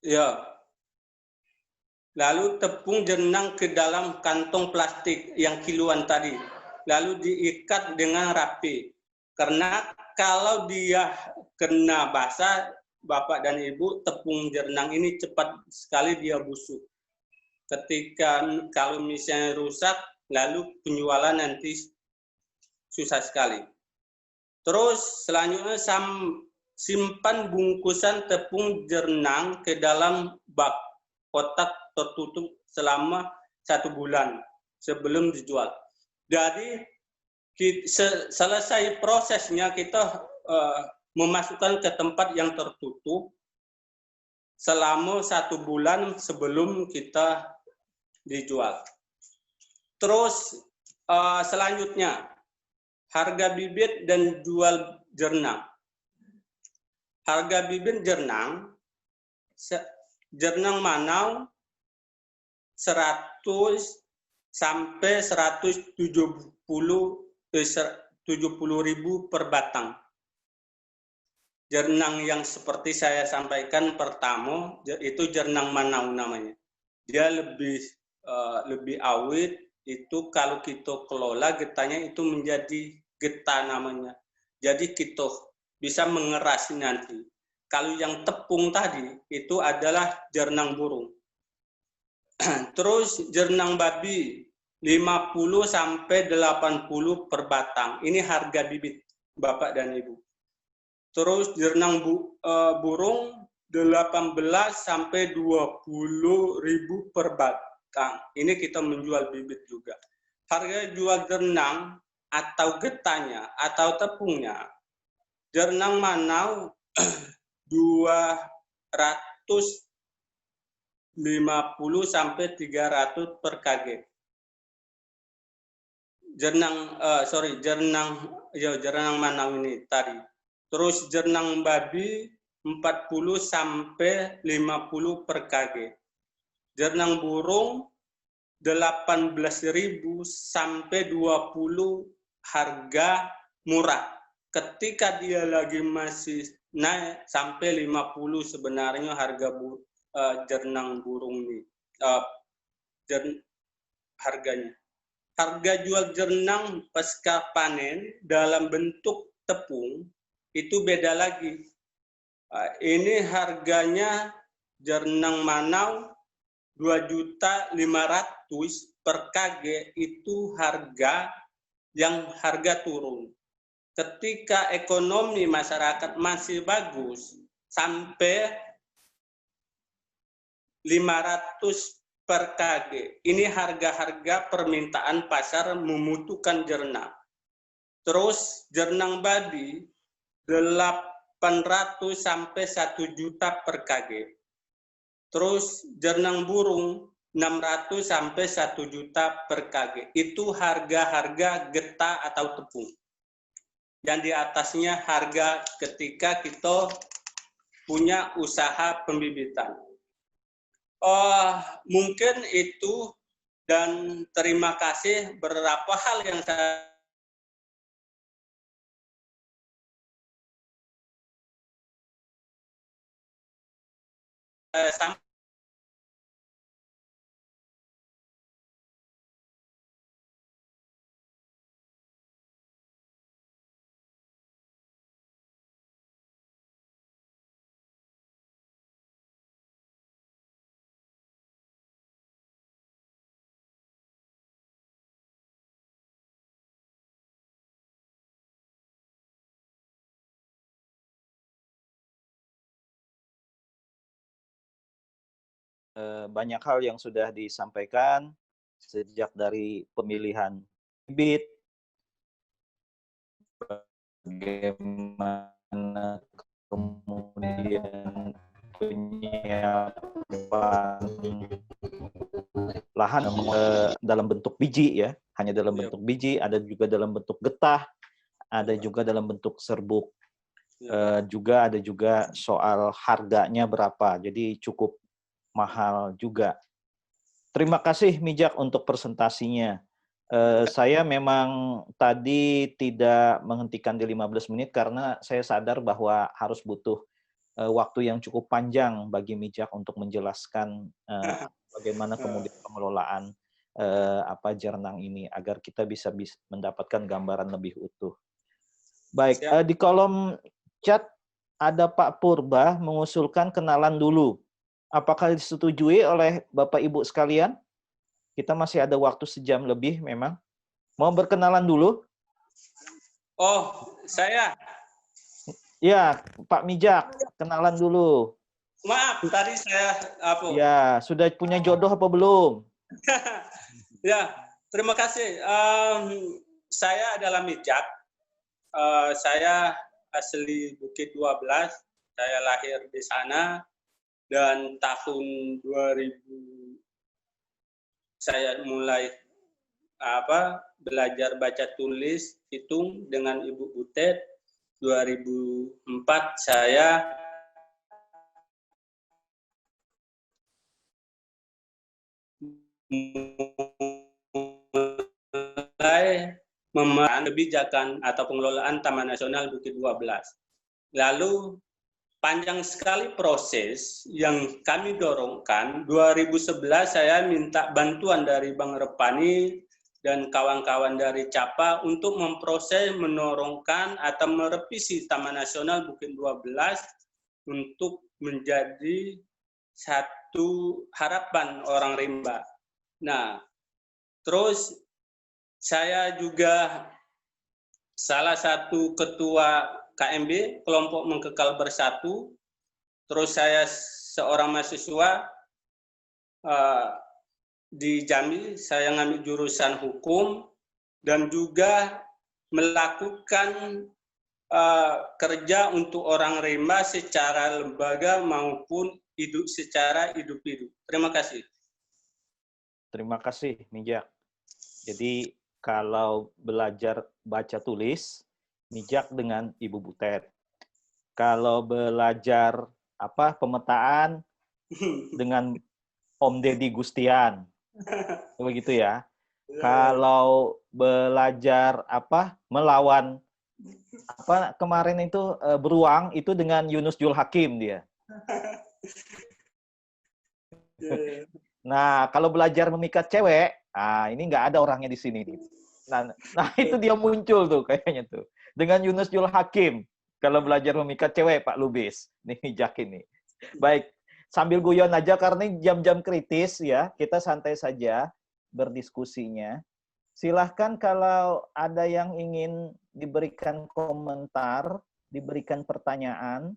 Ya. Lalu tepung jernang ke dalam kantong plastik yang kiluan tadi. Lalu diikat dengan rapi. Karena kalau dia kena basah, Bapak dan Ibu, tepung jernang ini cepat sekali dia busuk. Ketika kalau misalnya rusak, lalu penjualan nanti susah sekali. Terus selanjutnya simpan bungkusan tepung jernang ke dalam bak kotak tertutup selama 1 bulan sebelum dijual. Jadi selesai prosesnya kita memasukkan ke tempat yang tertutup selama 1 bulan sebelum kita dijual. Terus selanjutnya harga bibit dan jual jernang. Harga bibit jernang Manau 100 sampai 170.000 per batang. Jernang yang seperti saya sampaikan pertama itu jernang Manau namanya. Dia lebih awet. Itu kalau kita kelola getahnya itu menjadi getah namanya. Jadi kita bisa mengeras nanti. Kalau yang tepung tadi itu adalah jernang burung. Terus jernang babi 50 sampai 80 per batang. Ini harga bibit Bapak dan Ibu. Terus jernang burung 18 sampai 20.000 per batang. Ini kita menjual bibit juga. Harga jual jernang atau getahnya atau tepungnya, jernang Manau 250 sampai 300 per kg. Jernang Manau ini tadi. Terus jernang babi 40 sampai 50 per kg. Jernang burung 18.000 sampai 20 harga murah. Ketika dia lagi masih naik sampai 50 sebenarnya harga jernang burung ini. Harganya. Harga jual jernang pasca panen dalam bentuk tepung itu beda lagi. Ini harganya jernang Manau 2.500.000 per kg itu harga turun. ketika ekonomi masyarakat masih bagus sampai 500 per kg. Ini harga-harga permintaan pasar membutuhkan jernang. Terus jernang babi 800 sampai 1 juta per kg. Terus jernang burung 600 sampai 1 juta per kg. Itu harga-harga getah atau tepung. Dan di atasnya harga ketika kita punya usaha pembibitan. Mungkin itu, dan terima kasih beberapa hal yang saya sampaikan. Banyak hal yang sudah disampaikan sejak dari pemilihan bibit, bagaimana kemudian penyiapan lahan dalam bentuk biji ya, hanya dalam bentuk biji, ada juga dalam bentuk getah, ada juga dalam bentuk serbuk, juga ada juga soal harganya berapa, jadi cukup mahal juga. Terima kasih Mijak untuk presentasinya. Saya memang tadi tidak menghentikan di 15 menit karena saya sadar bahwa harus butuh waktu yang cukup panjang bagi Mijak untuk menjelaskan bagaimana kemudian pengelolaan jernang ini agar kita bisa mendapatkan gambaran lebih utuh. Baik, di kolom chat ada Pak Purba mengusulkan kenalan dulu. Apakah disetujui oleh Bapak Ibu sekalian? Kita masih ada waktu sejam lebih memang. Mau berkenalan dulu? Oh, saya. Ya, Pak Mijak, kenalan dulu. Maaf, tadi saya apa? Ya, sudah punya jodoh apa belum? Ya, terima kasih. Saya adalah Mijak. Saya asli Bukit 12. Saya lahir di sana. Dan tahun 2000 saya mulai belajar baca tulis hitung dengan Ibu Butet. 2004 saya mulai memerangi kebijakan atau pengelolaan Taman Nasional Bukit 12. Lalu panjang sekali proses yang kami dorongkan. 2011 saya minta bantuan dari Bang Repani dan kawan-kawan dari CAPA untuk memproses, menorongkan atau merevisi Taman Nasional Bukit 12 untuk menjadi satu harapan orang rimba. Nah, terus saya juga salah satu ketua KMB, Kelompok Mengkekal Bersatu. Terus saya seorang mahasiswa di Jambi, saya ngambil jurusan hukum dan juga melakukan kerja untuk orang rimba secara lembaga maupun secara hidup-hidup. Terima kasih. Terima kasih, Mijak. Jadi kalau belajar baca tulis, Mijak dengan Ibu Butet. Kalau belajar pemetaan dengan Om Deddy Gustian. Begitu ya. Kalau belajar melawan kemarin itu beruang itu dengan Yunus Jul Hakim dia. Nah, kalau belajar memikat cewek, ini nggak ada orangnya di sini nih. Nah itu dia muncul tuh kayaknya tuh. Dengan Yunus Jul Hakim. Kalau belajar memikat cewek, Pak Lubis. Nih, Mijak ini. Baik, sambil guyon aja karena jam-jam kritis ya. Kita santai saja berdiskusinya. silahkan kalau ada yang ingin diberikan komentar, diberikan pertanyaan,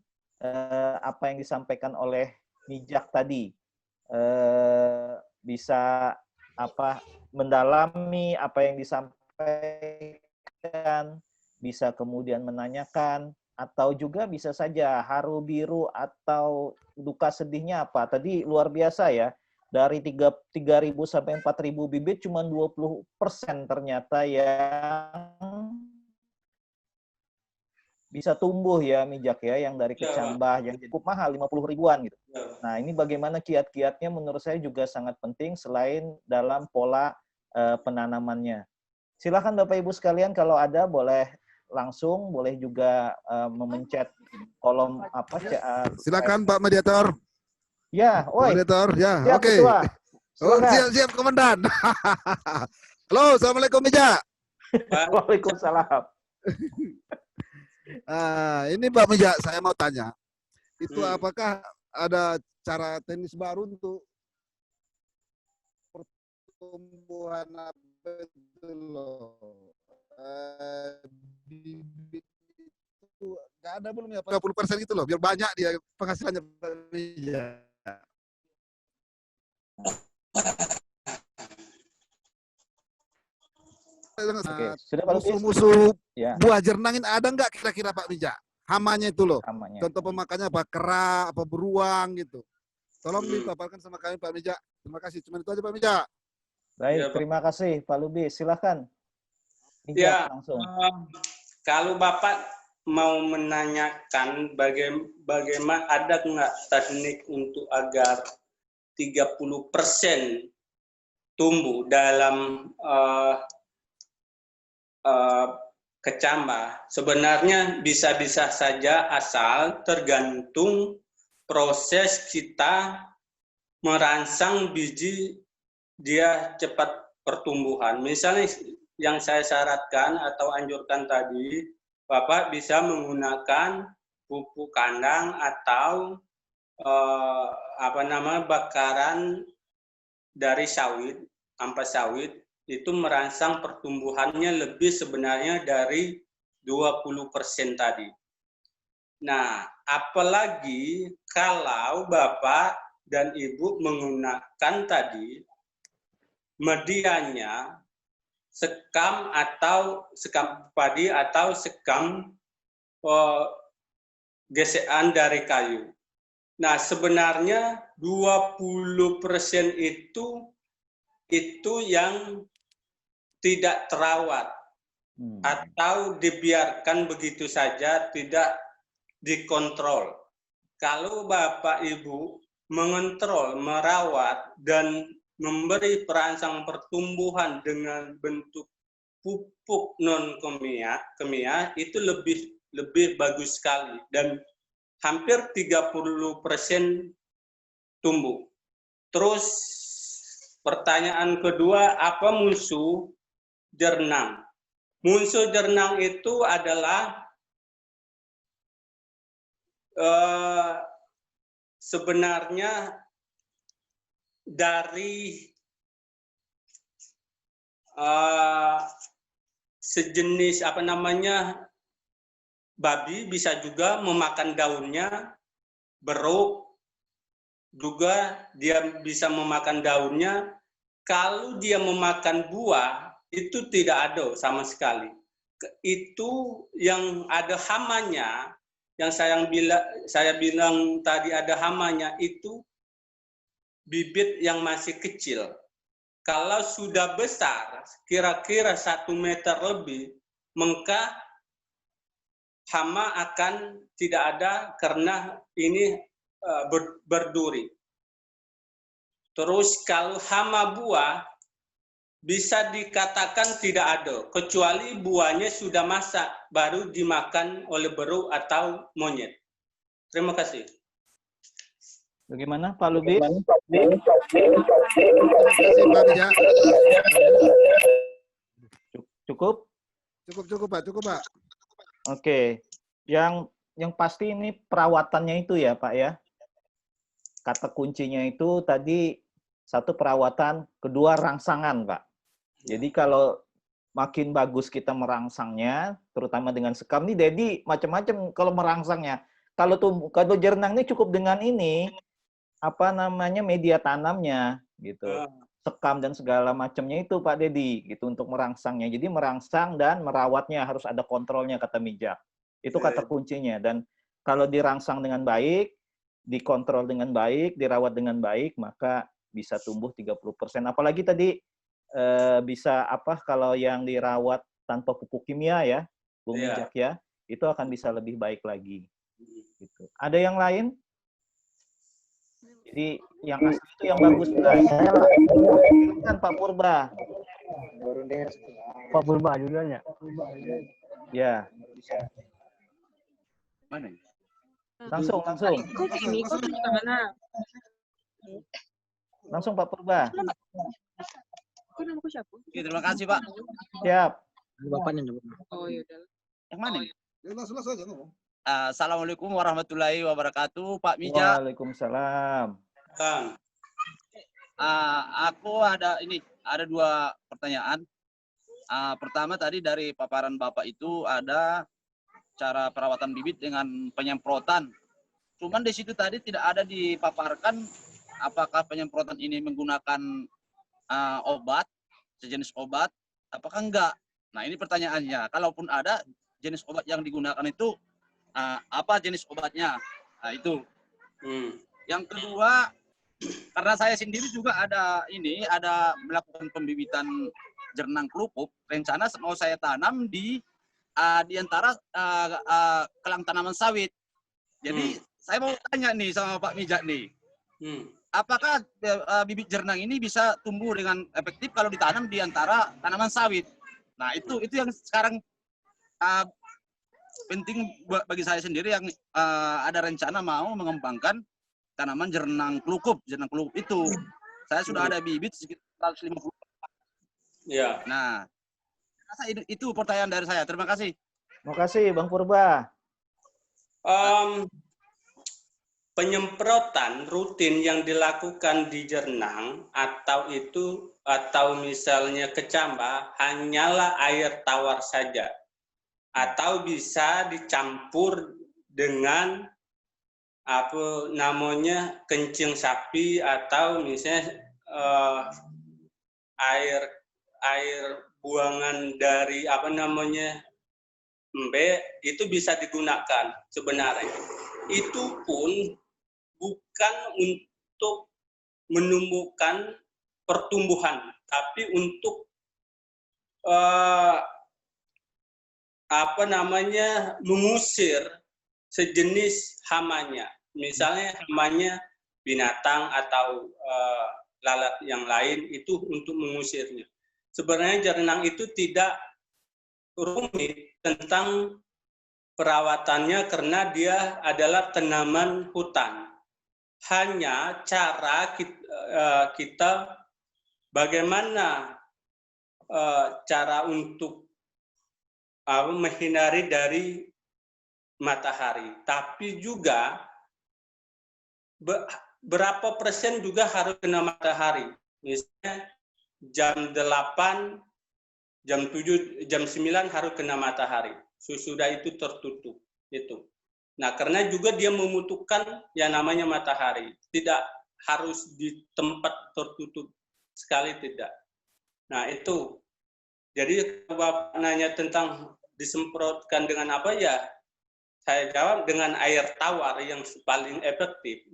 apa yang disampaikan oleh Mijak tadi. Bisa mendalami apa yang disampaikan, bisa kemudian menanyakan, atau juga bisa saja haru biru atau duka sedihnya apa. Tadi luar biasa ya, dari 3.000 sampai 4.000 bibit cuma 20% ternyata yang bisa tumbuh ya Mijak ya, yang dari kecambah yang cukup mahal 50 ribuan gitu. Nah, ini bagaimana kiat-kiatnya menurut saya juga sangat penting selain dalam pola penanamannya. Silakan Bapak Ibu sekalian kalau ada boleh langsung, boleh juga memencet kolom Silakan Pak Mediator. Ya, Mediator, ya, siap, oke. Ketua. Oh, siap, Komandan. Halo, Assalamualaikum Mijak. Waalaikumsalam. Ini Mbak Mijak, saya mau tanya. Itu apakah ada cara teknis baru untuk pertumbuhan apa itu loh? Bibit itu nggak ada belum ya? 30% gitu loh, biar banyak dia penghasilannya Mbak Mijak. Musuh-musuh buah jernangin ada nggak kira-kira Pak Mijak? Hamanya itu loh. Contoh pemakannya apa? Kera, apa beruang gitu. Tolong dipaparkan sama kami Pak Mijak. Terima kasih. Cuma itu aja Pak Mijak. Baik, terima kasih Pak Lubis. Silahkan. Ya, kalau Bapak mau menanyakan bagaimana ada nggak teknik untuk agar 30% tumbuh dalam kecambah, sebenarnya bisa-bisa saja asal tergantung proses kita merangsang biji dia cepat pertumbuhan. Misalnya yang saya syaratkan atau anjurkan tadi, Bapak bisa menggunakan pupuk kandang atau bakaran dari sawit, ampas sawit, itu merangsang pertumbuhannya lebih sebenarnya dari 20% tadi. Nah, apalagi kalau Bapak dan Ibu menggunakan tadi medianya sekam padi atau sekam gesekan dari kayu. Nah, sebenarnya 20% itu yang tidak terawat atau dibiarkan begitu saja, tidak dikontrol. Kalau Bapak Ibu mengontrol, merawat, dan memberi perangsang pertumbuhan dengan bentuk pupuk non kimia itu lebih bagus sekali dan hampir 30% tumbuh. Terus pertanyaan kedua, apa musuh jernang? Musuh jernang itu adalah sebenarnya dari sejenis babi, bisa juga memakan daunnya, beruk juga dia bisa memakan daunnya. Kalau dia memakan buah itu tidak ada sama sekali. Itu yang ada hamanya, yang saya bilang tadi ada hamanya, itu bibit yang masih kecil. Kalau sudah besar, kira-kira 1 meter lebih, maka hama akan tidak ada karena ini berduri. Terus kalau hama buah, bisa dikatakan tidak ada, kecuali buahnya sudah masak, baru dimakan oleh beruk atau monyet. Terima kasih. Bagaimana Pak Lubis? Cukup? Cukup Pak. Oke. Yang pasti ini perawatannya itu ya Pak ya. Kata kuncinya itu tadi, satu perawatan, kedua rangsangan Pak. Jadi kalau makin bagus kita merangsangnya, terutama dengan sekam nih, Dedi macam-macam kalau merangsangnya. Kalau jernang ini cukup dengan ini, apa namanya, media tanamnya gitu. Sekam dan segala macamnya itu Pak Dedi gitu untuk merangsangnya. Jadi merangsang dan merawatnya harus ada kontrolnya kata Mijak. Itu kata kuncinya. Dan kalau dirangsang dengan baik, dikontrol dengan baik, dirawat dengan baik, maka bisa tumbuh 30%. Apalagi tadi bisa apa kalau yang dirawat tanpa pupuk kimia ya, Bung Mijak ya, itu akan bisa lebih baik lagi. Gitu. Ada yang lain? Jadi yang asli itu yang bagus. Kan Pak Purba. Pak Purba duluan ya? Ya. Mana? Langsung. Langsung Pak Purba. Oke, terima kasih Pak. Siap. Bapaknya. Oh yaudah. Yang mana? Jelas aja ngomong. Assalamualaikum warahmatullahi wabarakatuh, Pak Mijak. Waalaikumsalam. Aku ada 2 pertanyaan. Pertama tadi dari paparan Bapak itu ada cara perawatan bibit dengan penyemprotan. Cuman di situ tadi tidak ada dipaparkan apakah penyemprotan ini menggunakan obat, sejenis obat, apakah enggak? Nah ini pertanyaannya. Kalaupun ada jenis obat yang digunakan itu apa jenis obatnya? Nah itu. Yang kedua, karena saya sendiri juga ada melakukan pembibitan jernang kelupuk. Rencana mau saya tanam di antara kelang tanaman sawit. Jadi saya mau tanya nih sama Pak Mijak nih. Apakah bibit jernang ini bisa tumbuh dengan efektif kalau ditanam di antara tanaman sawit? Nah, itu yang sekarang penting bagi saya sendiri yang ada rencana mau mengembangkan tanaman jernang kelukup itu. Saya sudah ada bibit sekitar 150. Ya. Nah, itu pertanyaan dari saya. Terima kasih. Terima kasih Bang Purba. Penyemprotan rutin yang dilakukan di jernang atau misalnya kecambah hanyalah air tawar saja, atau bisa dicampur dengan kencing sapi atau misalnya air buangan dari itu bisa digunakan sebenarnya. Itu pun bukan untuk menumbuhkan pertumbuhan, tapi untuk mengusir sejenis hamanya. Misalnya hamanya binatang atau lalat yang lain, itu untuk mengusirnya. Sebenarnya jernang itu tidak rumit tentang perawatannya karena dia adalah tanaman hutan. Hanya cara kita bagaimana cara untuk menghindari dari matahari. Tapi juga berapa persen juga harus kena matahari. Misalnya jam 8, jam 7, jam 9 harus kena matahari. Sesudah itu tertutup. Itu. Nah, karena juga dia membutuhkan yang namanya matahari. Tidak harus di tempat tertutup sekali, tidak. Nah, itu. Jadi, kalau Bapak nanya tentang disemprotkan dengan apa, ya saya jawab dengan air tawar yang paling efektif.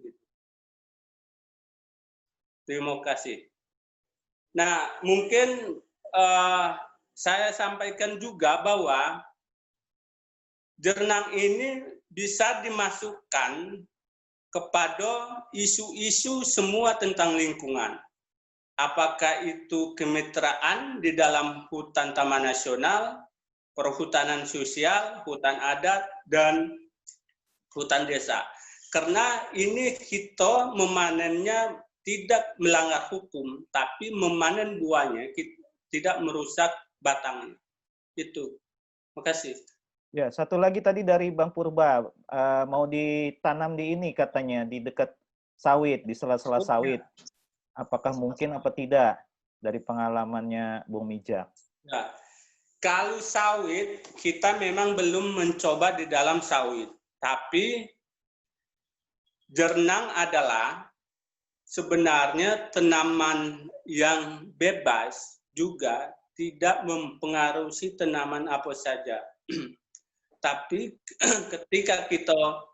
Terima kasih. Nah, mungkin saya sampaikan juga bahwa jernang ini bisa dimasukkan kepada isu-isu semua tentang lingkungan. Apakah itu kemitraan di dalam hutan taman nasional, perhutanan sosial, hutan adat, dan hutan desa. Karena ini kita memanennya tidak melanggar hukum, tapi memanen buahnya, tidak merusak batangnya. Itu. Terima kasih. Ya, satu lagi tadi dari Bang Purba, mau ditanam di ini katanya, di dekat sawit, di sela-sela sawit. Apakah mungkin apa tidak dari pengalamannya Bung Mijak? Ya. Kalau sawit, kita memang belum mencoba di dalam sawit. Tapi jernang adalah sebenarnya tanaman yang bebas juga tidak mempengaruhi tanaman apa saja. Tapi ketika kita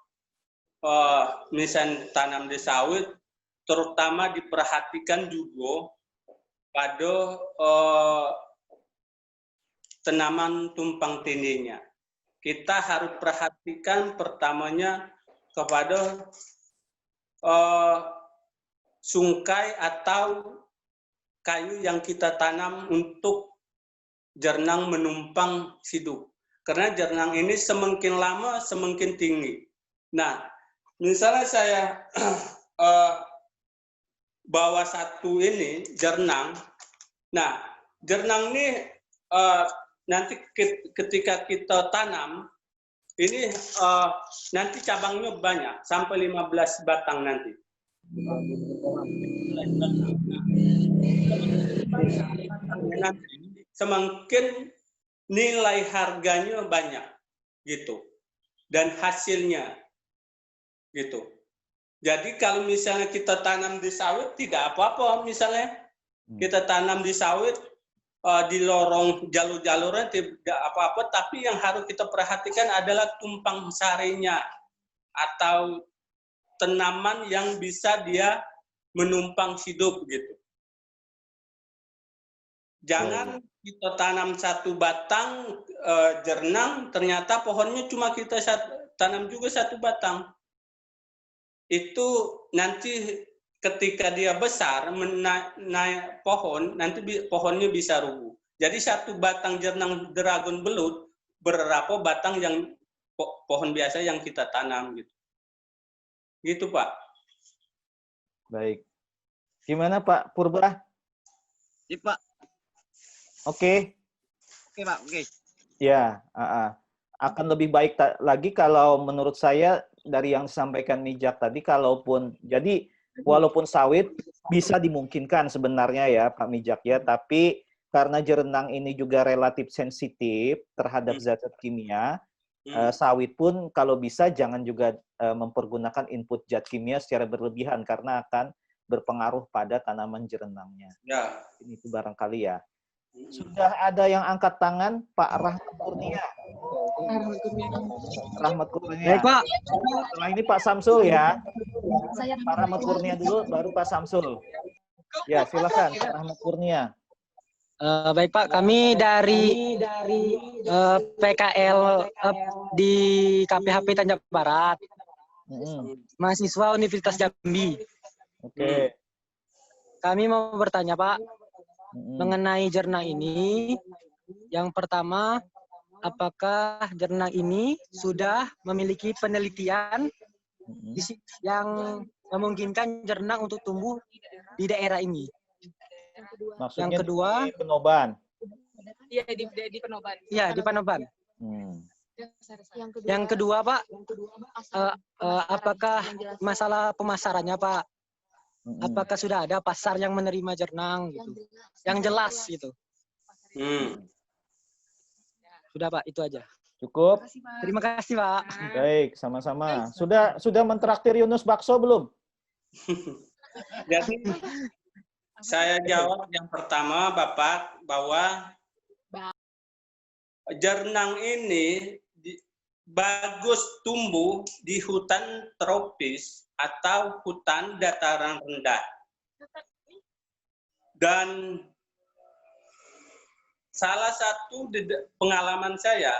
misalnya tanam di sawit, terutama diperhatikan juga pada tanaman tumpang tindihnya. Kita harus perhatikan pertamanya kepada sungkai atau kayu yang kita tanam untuk jernang menumpang hidup. Karena jernang ini semakin lama semakin tinggi. Nah, misalnya saya bawa satu ini jernang. Nah, jernang ini nanti ketika kita tanam, ini nanti cabangnya banyak, sampai 15 batang nanti. Semakin nilai harganya banyak, gitu. Dan hasilnya, gitu. Jadi kalau misalnya kita tanam di sawit, tidak apa-apa misalnya. Kita tanam di sawit, di lorong jalur-jalurnya tidak apa-apa, tapi yang harus kita perhatikan adalah tumpang sarinya atau tanaman yang bisa dia menumpang hidup gitu. Jangan kita tanam satu batang jernang, ternyata pohonnya cuma kita tanam juga satu batang. Itu nanti ketika dia besar naik pohon, nanti pohonnya bisa rubuh. Jadi satu batang jernang dragon belut berapa batang yang pohon biasa yang kita tanam gitu. Gitu Pak. Baik. Gimana Pak Purba? Iya Pak. Oke. Oke Pak, oke. Ya, akan lebih baik lagi kalau menurut saya dari yang disampaikan Mijak tadi, kalaupun jadi walaupun sawit bisa dimungkinkan sebenarnya ya Pak Mijak ya, tapi karena jernang ini juga relatif sensitif terhadap zat-zat kimia, sawit pun kalau bisa jangan juga mempergunakan input zat kimia secara berlebihan karena akan berpengaruh pada tanaman jernangnya. Ya. Ini itu barangkali ya. Sudah ada yang angkat tangan, Pak Rahmat Kurnia. Rahmat Kurnia. Baik, Pak. Setelah ini Pak Samsul ya. Pak Rahmat Kurnia dulu, baru Pak Samsul. Ya, silakan Pak Rahmat Kurnia. Baik Pak, kami dari PKL di KPHP Tanjung Barat, mahasiswa Universitas Jambi. Oke. Kami mau bertanya Pak, mengenai jernang ini. Yang pertama, apakah jernang ini sudah memiliki penelitian yang memungkinkan jernang untuk tumbuh di daerah ini? Maksudnya yang kedua, di Penoban. Iya, di Penoban. Iya, di Penoban. Yang kedua, Pak, apakah masalah pemasarannya, Pak? Apakah sudah ada pasar yang menerima jernang gitu? Yang jelas gitu. Sudah, Pak, itu aja. Cukup. Terima kasih, Pak. Baik, sama-sama. Sudah mentraktir Yunus bakso belum? Jadi saya jawab yang pertama, Bapak, bahwa jernang ini bagus tumbuh di hutan tropis atau hutan dataran rendah. Dan salah satu pengalaman saya,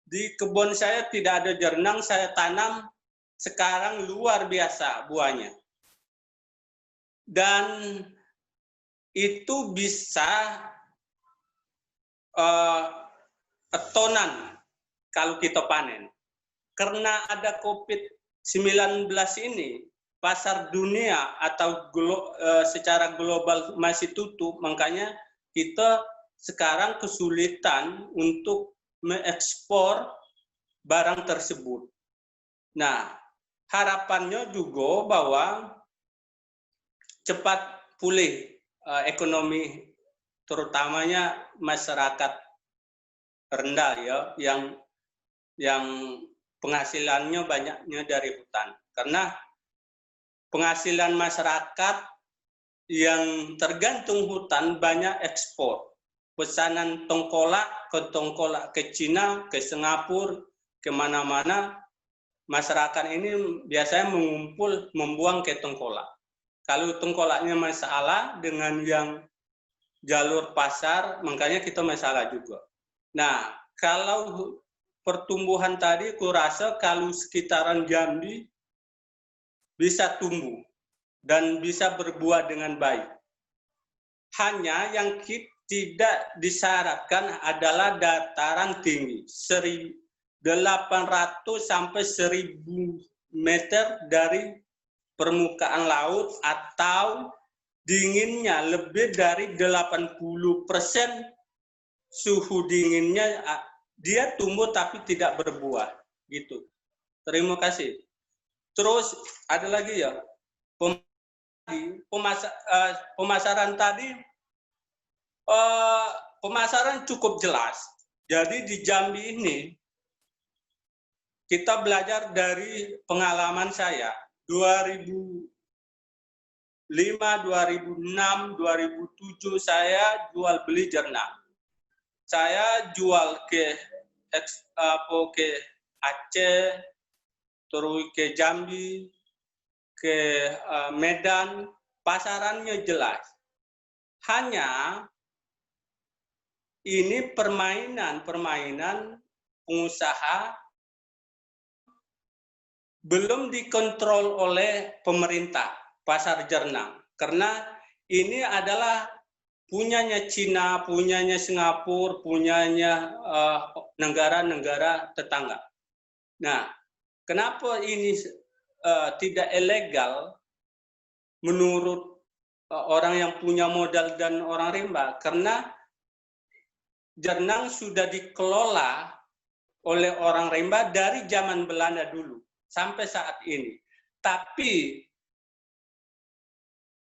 di kebun saya tidak ada jernang, saya tanam sekarang luar biasa buahnya. Dan itu bisa tonan kalau kita panen. Karena ada COVID-19 ini, pasar dunia atau secara global masih tutup, makanya kita sekarang kesulitan untuk mengekspor barang tersebut. Nah, harapannya juga bahwa cepat pulih ekonomi, terutamanya masyarakat rendah ya, yang penghasilannya banyaknya dari hutan. Karena penghasilan masyarakat yang tergantung hutan banyak ekspor. Pesanan tongkolak ke Cina, ke Singapura, kemana-mana, masyarakat ini biasanya mengumpul, membuang ke tongkolak. Kalau tongkolaknya masalah dengan yang jalur pasar, makanya kita masalah juga. Nah, kalau pertumbuhan tadi, aku rasa kalau sekitaran Jambi bisa tumbuh dan bisa berbuah dengan baik. Hanya yang tidak disyaratkan adalah dataran tinggi, 800 sampai 1000 meter dari permukaan laut, atau dinginnya lebih dari 80% suhu dinginnya, dia tumbuh tapi tidak berbuah gitu. Terima kasih. Terus ada lagi ya, pemasaran tadi, pemasaran cukup jelas. Jadi di Jambi ini kita belajar dari pengalaman saya 2005, 2006, 2007 saya jual beli jernang. Saya jual ke Aceh, terus ke Jambi, ke Medan, pasarannya jelas. Hanya ini permainan pengusaha belum dikontrol oleh pemerintah pasar jernang, karena ini adalah punyanya Cina, punyanya Singapura, punyanya negara-negara tetangga. Nah, kenapa ini tidak ilegal menurut orang yang punya modal dan orang rimba? Karena jernang sudah dikelola oleh orang rimba dari zaman Belanda dulu sampai saat ini. Tapi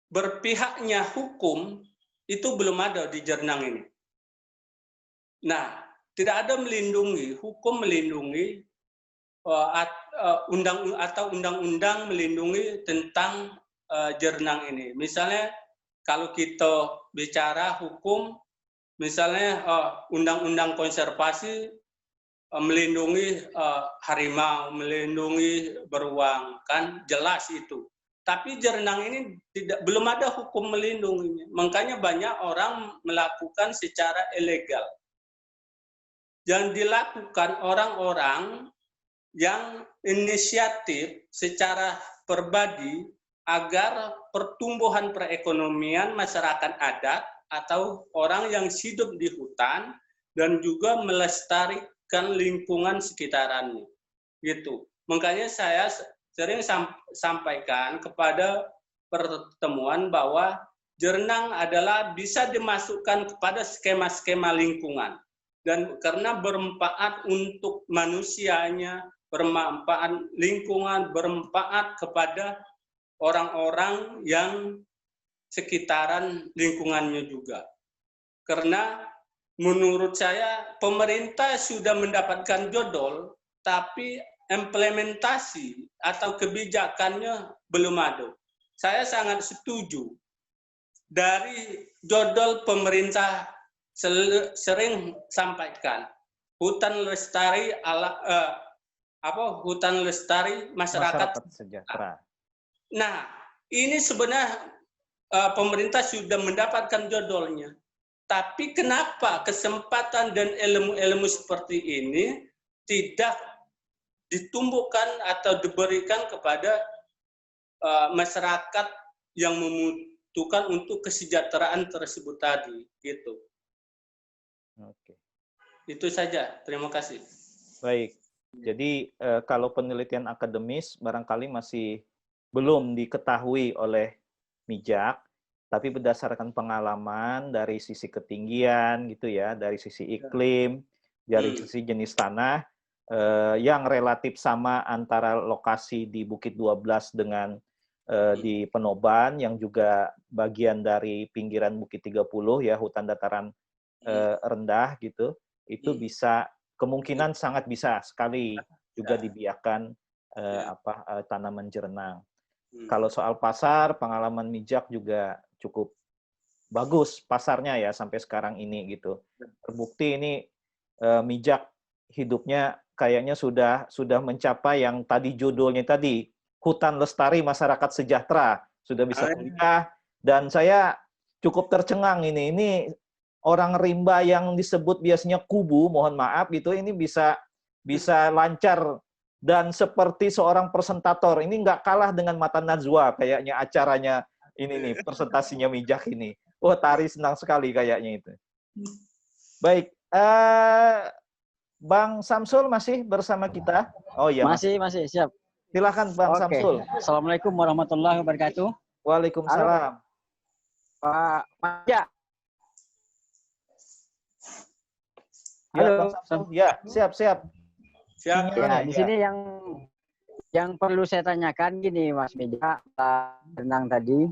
berpihaknya hukum itu belum ada di jernang ini. Nah, tidak ada melindungi, hukum melindungi undang-undang melindungi tentang jernang ini. Misalnya kalau kita bicara hukum, misalnya undang-undang konservasi melindungi harimau, melindungi beruang, kan jelas itu. Tapi jernang ini belum ada hukum melindunginya. Makanya banyak orang melakukan secara ilegal. Yang dilakukan orang-orang yang inisiatif secara pribadi agar pertumbuhan perekonomian masyarakat adat atau orang yang hidup di hutan dan juga melestarikan lingkungan sekitarannya. Gitu. Makanya saya sering sampaikan kepada pertemuan bahwa jernang adalah bisa dimasukkan kepada skema-skema lingkungan. Dan karena bermanfaat untuk manusianya, bermanfaat lingkungan, bermanfaat kepada orang-orang yang sekitaran lingkungannya juga. Karena menurut saya pemerintah sudah mendapatkan jodol, tapi implementasi atau kebijakannya belum ada. Saya sangat setuju dari jodol pemerintah sering sampaikan hutan lestari hutan lestari masyarakat sejahtera. Nah, ini sebenarnya pemerintah sudah mendapatkan jodolnya. Tapi kenapa kesempatan dan ilmu-ilmu seperti ini tidak ditumbuhkan atau diberikan kepada masyarakat yang membutuhkan untuk kesejahteraan tersebut tadi, gitu. Oke. Itu saja. Terima kasih. Baik. Jadi kalau penelitian akademis barangkali masih belum diketahui oleh Mijak, tapi berdasarkan pengalaman dari sisi ketinggian gitu ya, dari sisi iklim, dari sisi jenis tanah yang relatif sama antara lokasi di Bukit 12 dengan di Penoban yang juga bagian dari pinggiran Bukit 30 ya, hutan dataran rendah gitu. itu bisa kemungkinan sangat bisa sekali juga dibiarkan tanaman jernang. Kalau soal pasar, pengalaman Mijak juga cukup bagus pasarnya ya sampai sekarang ini gitu. Terbukti ini Mijak hidupnya kayaknya sudah mencapai yang tadi judulnya tadi, Hutan Lestari Masyarakat Sejahtera, sudah bisa kuliah, dan saya cukup tercengang ini orang rimba yang disebut biasanya kubu, mohon maaf gitu, ini bisa lancar dan seperti seorang presentator. Ini nggak kalah dengan Mata Najwa kayaknya acaranya ini nih, presentasinya Mijak ini. Wah, Tari senang sekali kayaknya itu. Baik, Bang Samsul masih bersama kita? Oh iya, masih siap. Silakan Bang Samsul. Assalamualaikum warahmatullahi wabarakatuh. Waalaikumsalam. Pak Mijak. Halo. Bang Samsul. Ya, siap. Ya, di sini yang perlu saya tanyakan gini, Mas Mijak, jernang tadi.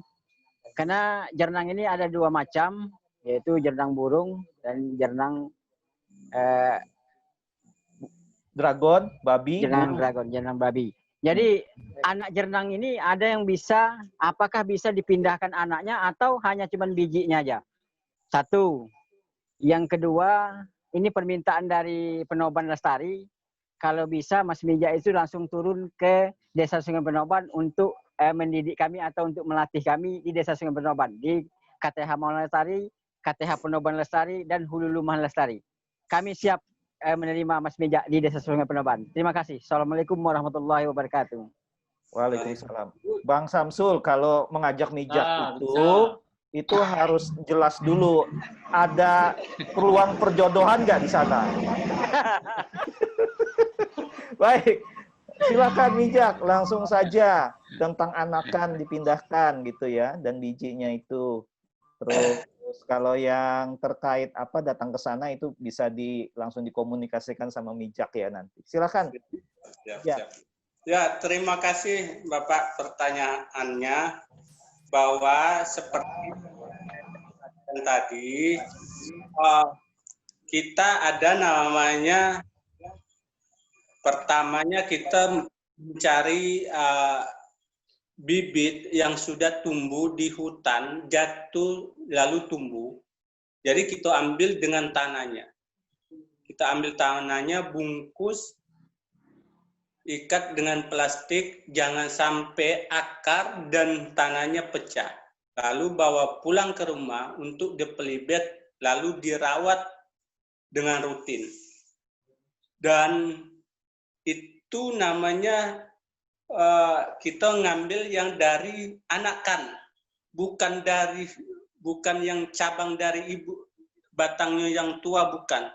Karena jernang ini ada dua macam, yaitu jernang burung dan jernang dragon, babi. Jernang babi. Jadi anak jernang ini ada yang apakah bisa dipindahkan anaknya atau hanya cuma bijinya aja? Satu. Yang kedua, ini permintaan dari Penoban Lestari. Kalau bisa Mas Mijak itu langsung turun ke Desa Sungai Penoban untuk mendidik kami atau untuk melatih kami di Desa Sungai Penoban, di KTH Maulana Lestari, KTH Penoban Lestari, dan Hulu Lumah Lestari. Kami siap menerima Mas Mijak di Desa Sungai Penoban. Terima kasih. Assalamualaikum warahmatullahi wabarakatuh. Waalaikumsalam. Bang Samsul, kalau mengajak Mijak itu harus jelas dulu ada peluang perjodohan nggak di sana? Baik. Silakan Mijak, langsung saja tentang anakan dipindahkan gitu ya, dan bijinya itu. Terus kalau yang terkait datang ke sana itu bisa langsung dikomunikasikan sama Mijak ya nanti. Silakan. Ya, terima kasih Bapak pertanyaannya, bahwa seperti yang tadi kita ada namanya. Pertamanya kita mencari bibit yang sudah tumbuh di hutan, jatuh lalu tumbuh. Jadi kita ambil dengan tanahnya. Kita ambil tanahnya, bungkus, ikat dengan plastik, jangan sampai akar dan tanahnya pecah. Lalu bawa pulang ke rumah untuk dipelibet, lalu dirawat dengan rutin. Dan itu namanya kita ngambil yang dari anakan, bukan yang cabang dari ibu, batangnya yang tua, bukan.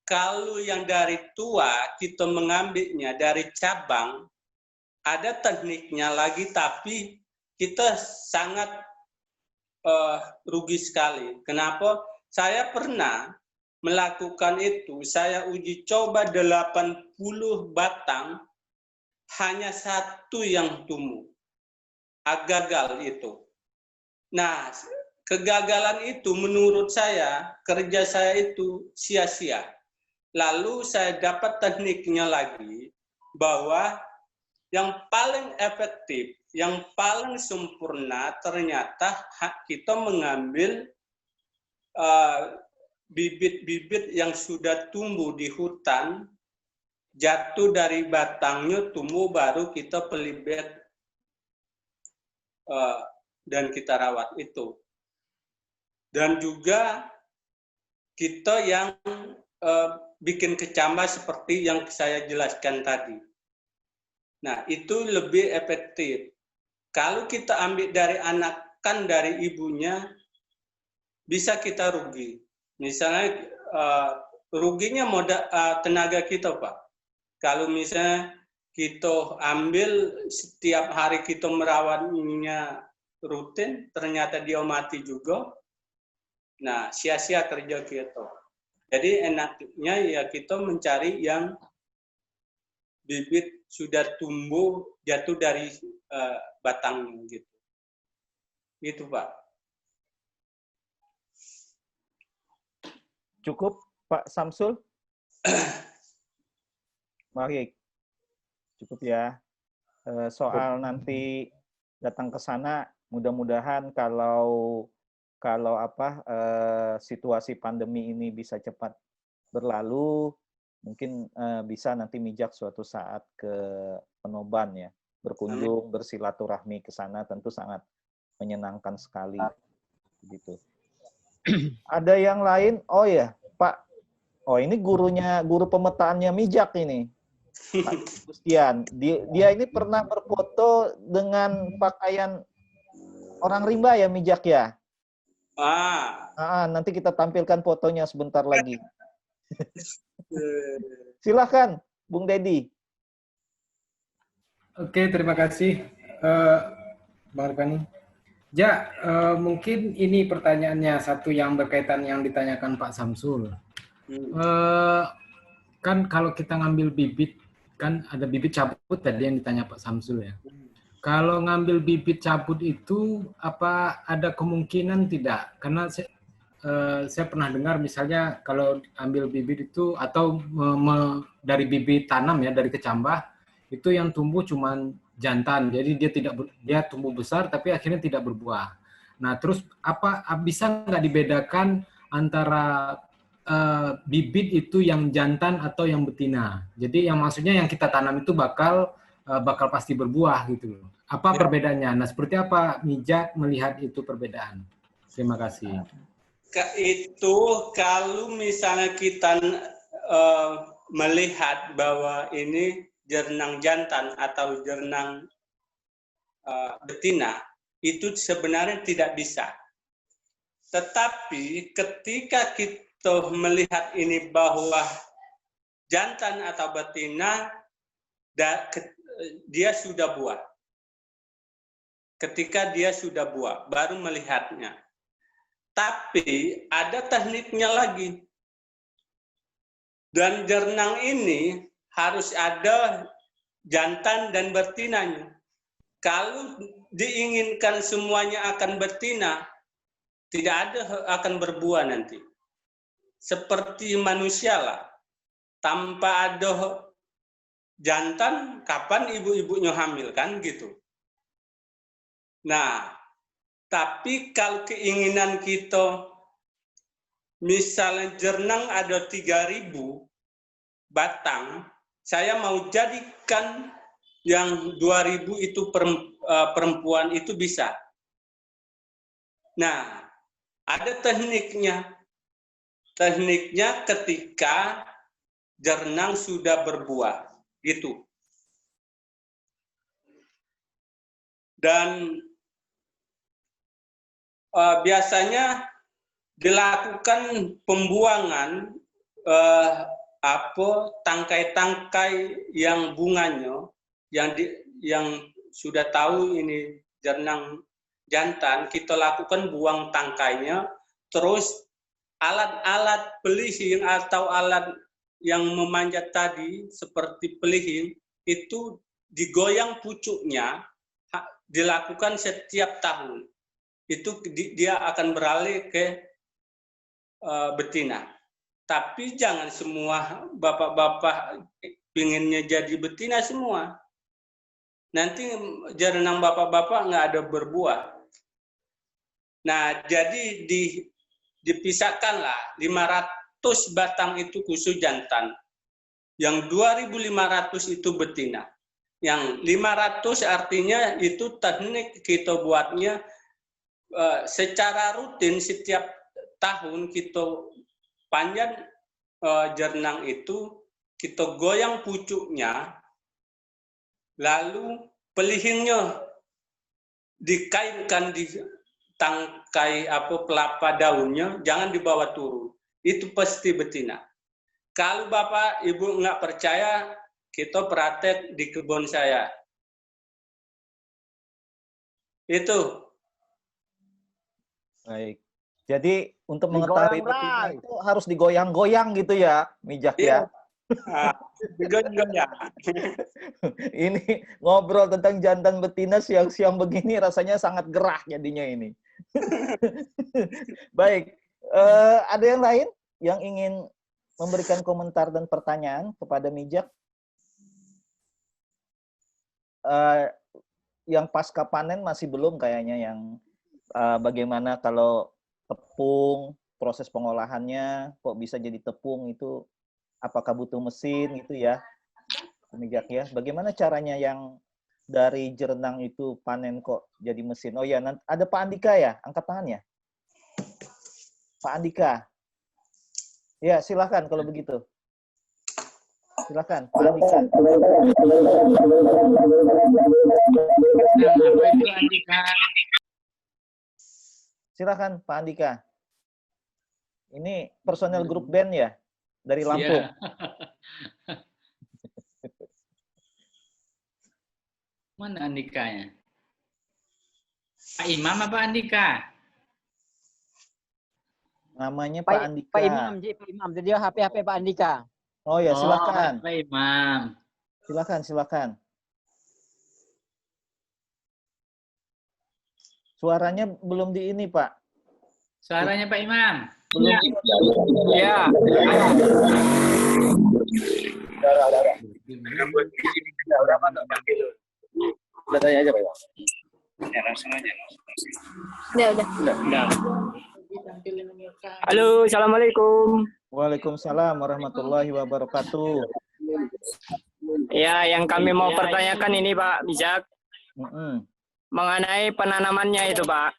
Kalau yang dari tua kita mengambilnya dari cabang, ada tekniknya lagi, tapi kita sangat rugi sekali. Kenapa? Saya pernah melakukan itu, saya uji coba 80 batang, hanya satu yang tumbuh. Gagal itu. Nah, kegagalan itu menurut saya, kerja saya itu sia-sia. Lalu saya dapat tekniknya lagi, bahwa yang paling efektif, yang paling sempurna, ternyata kita mengambil bibit-bibit yang sudah tumbuh di hutan, jatuh dari batangnya, tumbuh, baru kita pelibet dan kita rawat itu. Dan juga kita yang bikin kecambah seperti yang saya jelaskan tadi. Nah, itu lebih efektif. Kalau kita ambil dari anakan dari ibunya, bisa kita rugi. Misalnya ruginya tenaga kita, Pak. Kalau misalnya kita ambil setiap hari kita merawatnya rutin, ternyata dia mati juga. Nah, sia-sia kerja kita. Jadi enaknya ya kita mencari yang bibit sudah tumbuh, jatuh dari batangnya gitu. Gitu, Pak. Cukup, Pak Samsul? Baik, cukup ya. Soal nanti datang ke sana, mudah-mudahan kalau situasi pandemi ini bisa cepat berlalu, mungkin bisa nanti Mijak suatu saat ke Penoban ya, berkunjung, bersilaturahmi ke sana, tentu sangat menyenangkan sekali. Gitu. Ada yang lain? Oh ya, Pak. Oh ini guru pemetaannya Mijak ini. Pak Gustian. Dia ini pernah berfoto dengan pakaian orang rimba ya, Mijak ya? Nanti kita tampilkan fotonya sebentar lagi. Silakan, Bung Dedi. Oke, terima kasih, Bang Rifani. Ja, mungkin ini pertanyaannya satu yang berkaitan yang ditanyakan Pak Samsul. Kan kalau kita ngambil bibit, kan ada bibit cabut tadi yang ditanya Pak Samsul ya. Kalau ngambil bibit cabut itu apa ada kemungkinan tidak? Karena saya pernah dengar misalnya kalau ambil bibit itu atau dari bibit tanam ya, dari kecambah itu yang tumbuh cuman jantan. Jadi dia tumbuh besar tapi akhirnya tidak berbuah. Nah, terus apa bisa nggak dibedakan antara bibit itu yang jantan atau yang betina? Jadi yang maksudnya yang kita tanam itu bakal pasti berbuah gitu loh. Apa perbedaannya? Nah, seperti apa Mijak melihat itu perbedaan? Terima kasih. Itu kalau misalnya kita melihat bahwa ini jernang jantan atau jernang betina, itu sebenarnya tidak bisa. Tetapi ketika kita melihat ini bahwa jantan atau betina, dia sudah buah. Ketika dia sudah buah, baru melihatnya. Tapi ada tekniknya lagi. Dan jernang ini harus ada jantan dan betinanya. Kalau diinginkan semuanya akan betina, tidak ada akan berbuah nanti. Seperti manusia lah. Tanpa ada jantan, kapan ibu-ibunya hamil kan gitu. Nah, tapi kalau keinginan kita, misalnya jernang ada 3.000 batang, saya mau jadikan yang 2.000 itu perempuan itu bisa. Nah, ada tekniknya. Tekniknya ketika jernang sudah berbuah, gitu. Dan biasanya dilakukan pembuangan tangkai-tangkai yang bunganya yang sudah tahu ini jernang jantan, kita lakukan buang tangkainya, terus alat-alat pelihing atau alat yang memanjat tadi seperti pelihing itu digoyang pucuknya, dilakukan setiap tahun. Itu dia akan beralih ke betina. Tapi jangan semua bapak-bapak pinginnya jadi betina semua. Nanti jernang bapak-bapak nggak ada berbuah. Nah, jadi dipisahkanlah 500 batang itu khusus jantan. Yang 2.500 itu betina. Yang 500 artinya itu teknik kita buatnya secara rutin setiap tahun kita panjat jernang itu, kita goyang pucuknya, lalu pelihingnya dikaitkan di tangkai pelapa daunnya, jangan dibawa turun. Itu pasti betina. Kalau Bapak Ibu nggak percaya, kita praktek di kebun saya. Itu. Baik. Jadi untuk mengetahui betina itu harus digoyang-goyang gitu ya, Mijak ya. Digoyang-goyang. Ini ngobrol tentang jantan betina siang-siang begini rasanya sangat gerah jadinya ini. Baik, ada yang lain yang ingin memberikan komentar dan pertanyaan kepada Mijak. Yang pasca panen masih belum kayaknya, yang bagaimana kalau tepung, proses pengolahannya kok bisa jadi tepung itu, apakah butuh mesin gitu ya, Mijak ya. Bagaimana caranya yang dari jernang itu panen kok jadi mesin? Oh ya, ada Pak Andika ya, angkat tangan ya. Pak Andika. Ya, silakan kalau begitu. Silakan, Pak Andika. Apa itu Andika? Silakan, Pak Andika. Ini personel grup band ya, dari Lampung. Yeah. Mana Andikanya? Pak Imam apa Andika? Namanya Pak Andika. Pak Imam, Pak Imam. Jadi HP Pak Andika. Oh ya, silakan. Pak Imam. Silakan. Suaranya belum di ini, Pak. Suaranya Pak Imam. Belum. Ya. Udah tanya aja, Pak Imam. Ya, langsung aja. Udah. Halo, assalamualaikum. Waalaikumsalam warahmatullahi wabarakatuh. Ya, yang kami mau pertanyakan ini Pak Bijak, mengenai penanamannya itu Pak.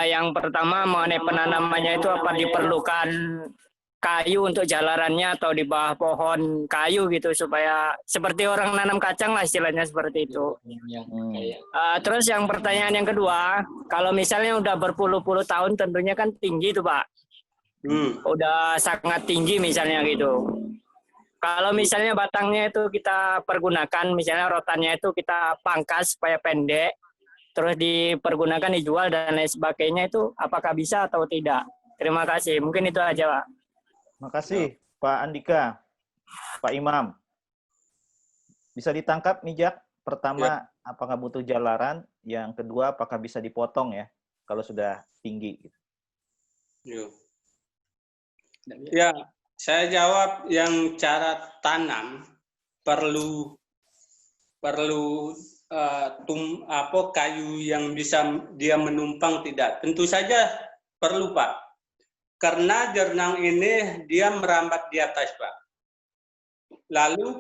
Yang pertama mengenai penanamannya itu apa diperlukan kayu untuk jalarannya atau di bawah pohon kayu gitu supaya seperti orang nanam kacang lah istilahnya seperti itu. Terus yang pertanyaan yang kedua, kalau misalnya udah berpuluh-puluh tahun tentunya kan tinggi tuh Pak. Udah sangat tinggi misalnya gitu. Kalau misalnya batangnya itu kita pergunakan, misalnya rotannya itu kita pangkas supaya pendek, terus dipergunakan dijual dan lain sebagainya, itu apakah bisa atau tidak? Terima kasih. Mungkin itu aja Pak. Makasih Pak Andika. Pak Imam. Bisa ditangkap Mijak? Pertama, apakah butuh jalaran? Yang kedua, apakah bisa dipotong ya kalau sudah tinggi? Ya, saya jawab yang cara tanam perlu kayu yang bisa dia menumpang tidak. Tentu saja perlu Pak. Karena jernang ini dia merambat di atas Pak. Lalu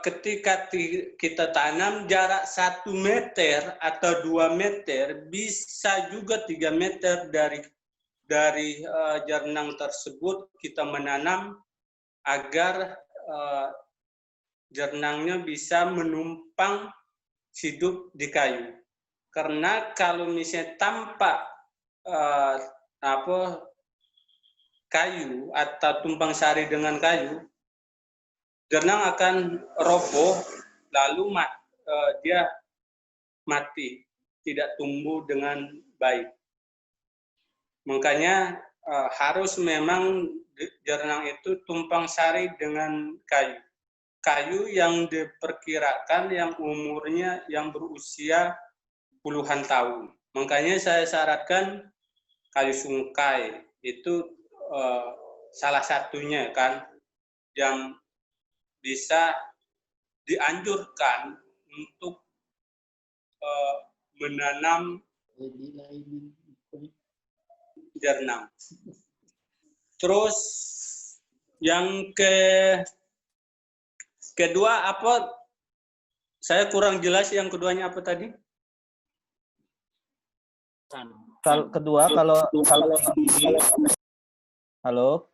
ketika kita tanam jarak 1 meter atau 2 meter, bisa juga 3 meter dari jernang tersebut kita menanam agar jernangnya bisa menumpang hidup di kayu. Karena kalau misalnya tanpa kayu atau tumpang sari dengan kayu, jernang akan roboh lalu dia mati, tidak tumbuh dengan baik. Makanya harus memang jernang itu tumpang sari dengan kayu. Kayu yang diperkirakan yang umurnya yang berusia puluhan tahun. Makanya saya syaratkan kayu sungkai itu salah satunya kan yang bisa dianjurkan untuk menanam jernang. Terus yang kedua apa? Saya kurang jelas yang keduanya apa tadi?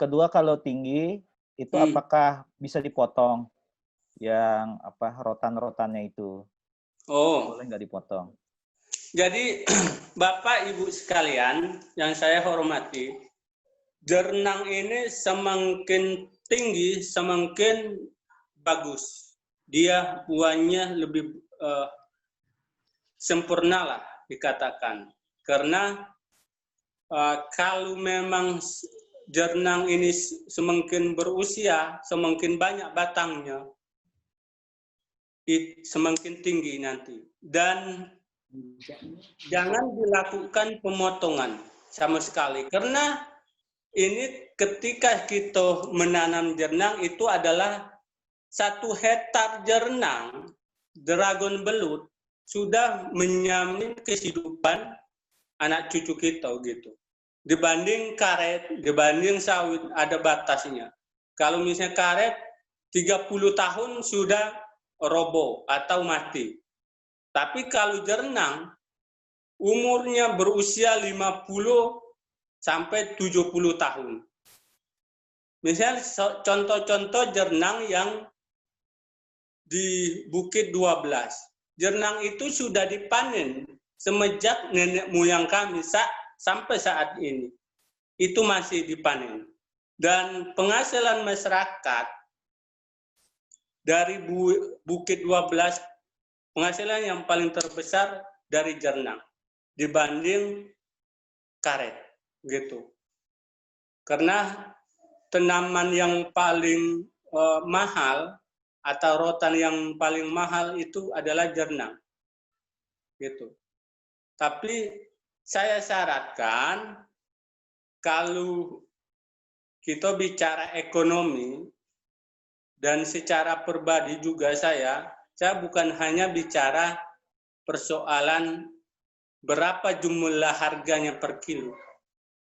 Kedua kalau tinggi itu apakah bisa dipotong yang rotan-rotannya itu? Boleh nggak dipotong? Jadi Bapak Ibu sekalian yang saya hormati, jernang ini semakin tinggi semakin bagus. Dia buahnya lebih sempurna lah dikatakan. Karena kalau memang jernang ini semakin berusia, semakin banyak batangnya, semakin tinggi nanti. Dan jangan dilakukan pemotongan sama sekali. Karena ini ketika kita menanam jernang itu adalah 1 hektar jernang dragon belut sudah menjamin kehidupan anak cucu kita gitu. Dibanding karet, dibanding sawit ada batasnya. Kalau misalnya karet 30 tahun sudah roboh atau mati. Tapi kalau jernang umurnya berusia 50 sampai 70 tahun. Misalnya contoh-contoh jernang yang di Bukit 12. Jernang itu sudah dipanen semenjak nenek moyang kami sampai saat ini. Itu masih dipanen. Dan penghasilan masyarakat dari Bukit 12, penghasilan yang paling terbesar dari jernang dibanding karet gitu. Karena tanaman yang paling mahal atau rotan yang paling mahal itu adalah jernang. Gitu. Tapi saya syaratkan kalau kita bicara ekonomi dan secara pribadi juga saya bukan hanya bicara persoalan berapa jumlah harganya per kilo,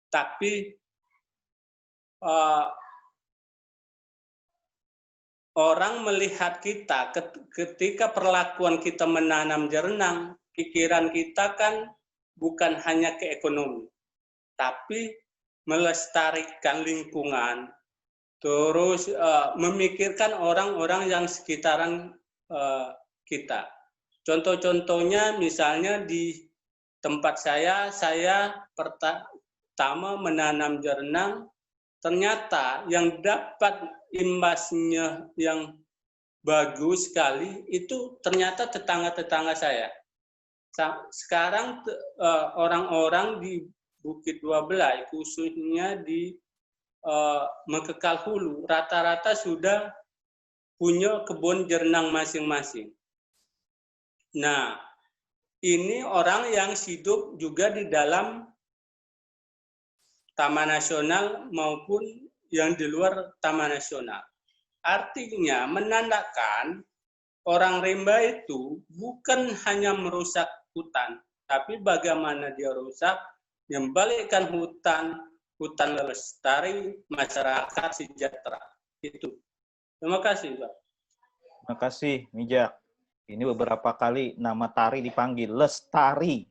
tapi orang melihat kita ketika perlakuan kita menanam jernang, pikiran kita kan bukan hanya ke ekonomi, tapi melestarikan lingkungan, terus memikirkan orang-orang yang sekitaran kita. Contoh-contohnya misalnya di tempat saya pertama menanam jernang, ternyata yang dapat imbasnya yang bagus sekali itu ternyata tetangga-tetangga saya. Sekarang orang-orang di Bukit 12, khususnya di Mekekal Hulu, rata-rata sudah punya kebun jernang masing-masing. Nah, ini orang yang hidup juga di dalam Taman Nasional maupun yang di luar Taman Nasional. Artinya menandakan orang rimba itu bukan hanya merusak hutan, tapi bagaimana dia rusak, membalikkan hutan lestari, masyarakat sejahtera. Itu. Terima kasih, Pak. Terima kasih, Mijak. Ini beberapa kali nama Tari dipanggil Lestari,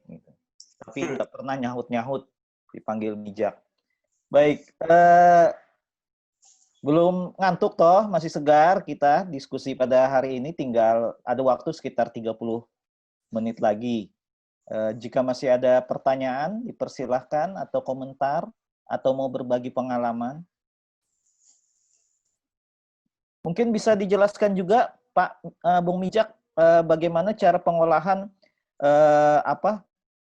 tapi tidak pernah nyahut-nyahut dipanggil Mijak. Baik, belum ngantuk toh, masih segar kita diskusi pada hari ini, tinggal ada waktu sekitar 30 menit lagi. Jika masih ada pertanyaan, dipersilahkan atau komentar, atau mau berbagi pengalaman. Mungkin bisa dijelaskan juga, Pak Bung Mijak, bagaimana cara pengolahan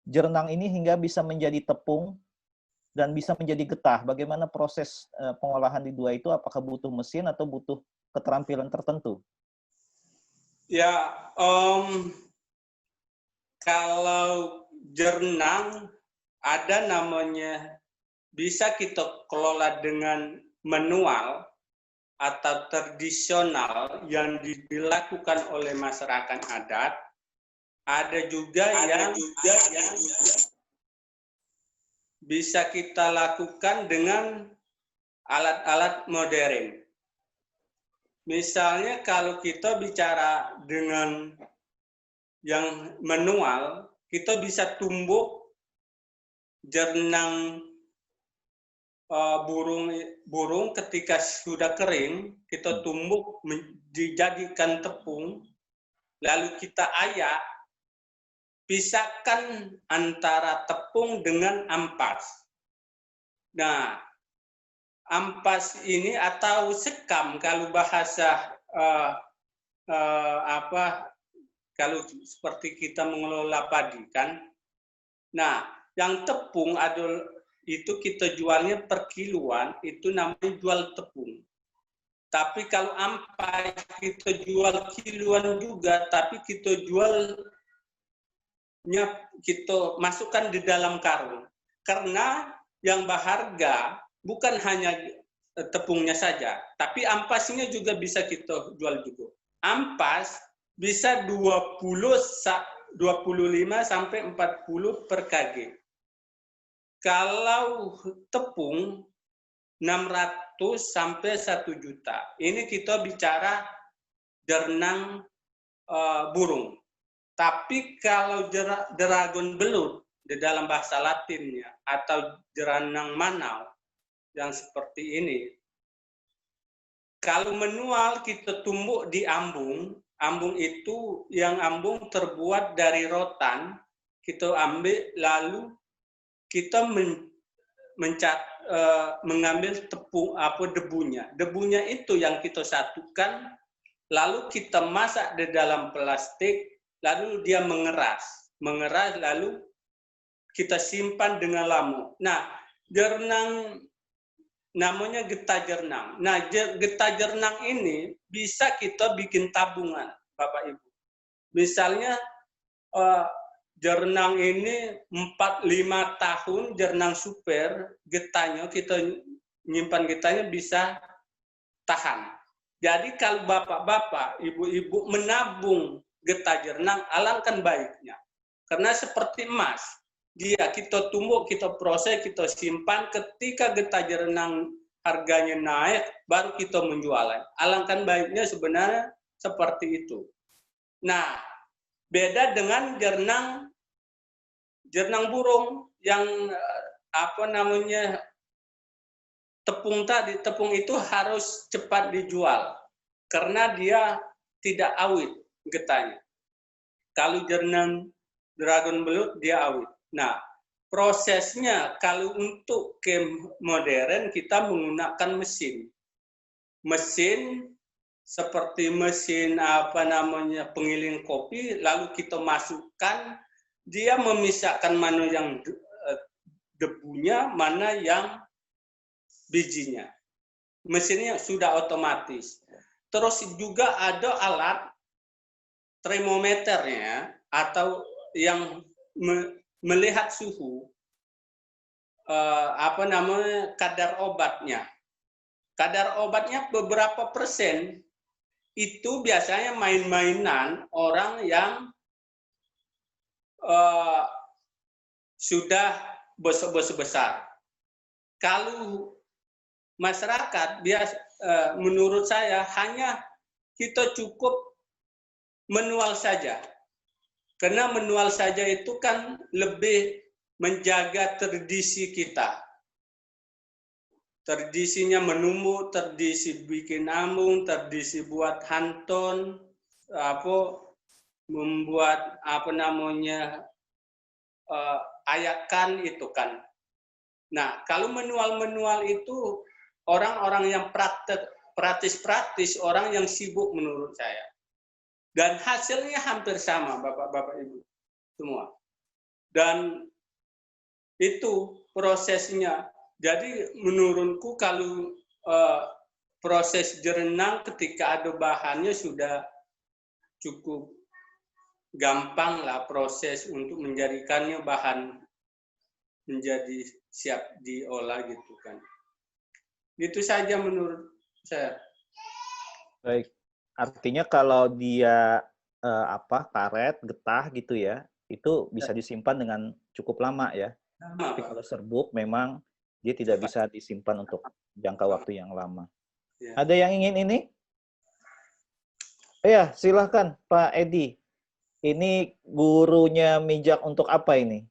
jernang ini hingga bisa menjadi tepung dan bisa menjadi getah. Bagaimana proses pengolahan di dua itu? Apakah butuh mesin atau butuh keterampilan tertentu? Ya, kalau jernang ada namanya, bisa kita kelola dengan manual atau tradisional yang dilakukan oleh masyarakat adat. Ada juga yang bisa kita lakukan dengan alat-alat modern. Misalnya kalau kita bicara dengan yang manual, kita bisa tumbuk jernang burung ketika sudah kering, kita tumbuk dijadikan tepung, lalu kita ayak, pisahkan antara tepung dengan ampas. Nah, ampas ini atau sekam kalau bahasa kalau seperti kita mengelola padi kan. Nah, yang tepung adalah itu kita jualnya per kiloan, itu namanya jual tepung. Tapi kalau ampas kita jual kiloan juga, tapi kita jualnya, kita masukkan di dalam karung. Karena yang berharga bukan hanya tepungnya saja, tapi ampasnya juga bisa kita jual juga. Ampas bisa 25 sampai 40 per kg. Kalau tepung 600 sampai 1 juta. Ini kita bicara jernang burung. Tapi kalau dragon belut di dalam bahasa Latinnya atau jernang manau yang seperti ini, kalau manual kita tumbuk di ambung, ambung itu yang ambung terbuat dari rotan, kita ambil lalu kita mengambil tepung debunya. Debunya itu yang kita satukan, lalu kita masak di dalam plastik, lalu dia mengeras, lalu kita simpan dengan lama. Nah, jernang namanya getah jernang. Nah, getah jernang ini bisa kita bikin tabungan, Bapak Ibu. Misalnya jernang ini 4-5 tahun, jernang super, getahnya kita nyimpan getahnya bisa tahan. Jadi kalau bapak-bapak, ibu-ibu menabung getah jernang, alangkah baiknya. Karena seperti emas, dia kita tumbuk, kita proses, kita simpan, ketika getah jernang harganya naik, baru kita menjualnya. Alangkah baiknya sebenarnya seperti itu. Nah, beda dengan jernang burung yang tepung tadi. Tepung itu harus cepat dijual karena dia tidak awet getahnya. Kalau jernang dragon belut dia awet. Nah, prosesnya kalau untuk modern kita menggunakan mesin. Mesin seperti mesin pengiling kopi, lalu kita masukkan, dia memisahkan mana yang debunya, mana yang bijinya. Mesinnya sudah otomatis. Terus juga ada alat termometernya atau yang melihat suhu, kadar obatnya. Kadar obatnya beberapa persen. Itu biasanya main-mainan orang yang sudah besar. Kalau masyarakat, menurut saya hanya kita cukup manual saja. Karena manual saja itu kan lebih menjaga tradisi kita. Tradisinya menumbuk, tradisi bikin ambung, tradisi buat hanton, membuat ayakan itu kan. Nah, kalau manual-manual itu orang-orang yang praktis-praktis, orang yang sibuk menurut saya. Dan hasilnya hampir sama, Bapak-Bapak Ibu semua. Dan itu prosesnya. Jadi menurutku kalau proses jernang ketika ada bahannya sudah cukup gampang lah proses untuk menjadikannya bahan menjadi siap diolah gitu kan. Gitu saja menurut saya. Baik. Artinya kalau dia karet, getah gitu ya, itu bisa disimpan dengan cukup lama ya. Tapi kalau serbuk memang dia tidak bisa disimpan untuk jangka waktu yang lama. Ya. Ada yang ingin ini? Ya, silahkan Pak Edi. Ini gurunya mijak untuk apa ini?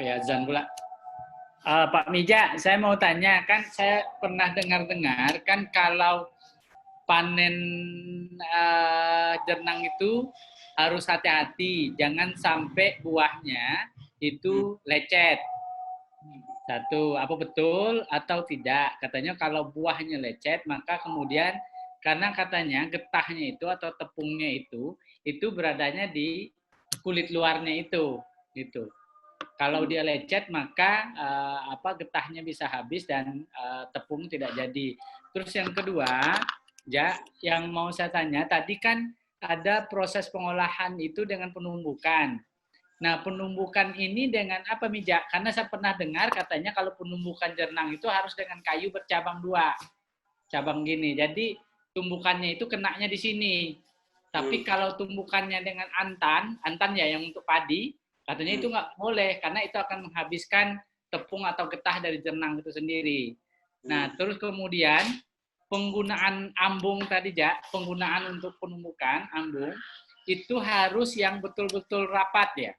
Ya, Zan pula. Pak Mijak, saya mau tanya, kan saya pernah dengar-dengar kan kalau panen jernang itu harus hati-hati, jangan sampai buahnya itu lecet. Satu, apa betul atau tidak? Katanya kalau buahnya lecet, maka kemudian karena katanya getahnya itu atau tepungnya itu beradanya di kulit luarnya itu, gitu. Kalau dia lecet, maka getahnya bisa habis dan tepung tidak jadi. Terus yang kedua, yang mau saya tanya, tadi kan ada proses pengolahan itu dengan penumbukan. Nah, penumbukan ini dengan apa, Mijak? Karena saya pernah dengar katanya kalau penumbukan jernang itu harus dengan kayu bercabang 2. Cabang gini. Jadi tumbukannya itu kenanya di sini. Tapi kalau tumbukannya dengan antan ya yang untuk padi, katanya itu nggak boleh karena itu akan menghabiskan tepung atau getah dari jernang itu sendiri. Nah, terus kemudian penggunaan ambung tadi, Jak, penggunaan untuk penumbukan ambung itu harus yang betul-betul rapat ya.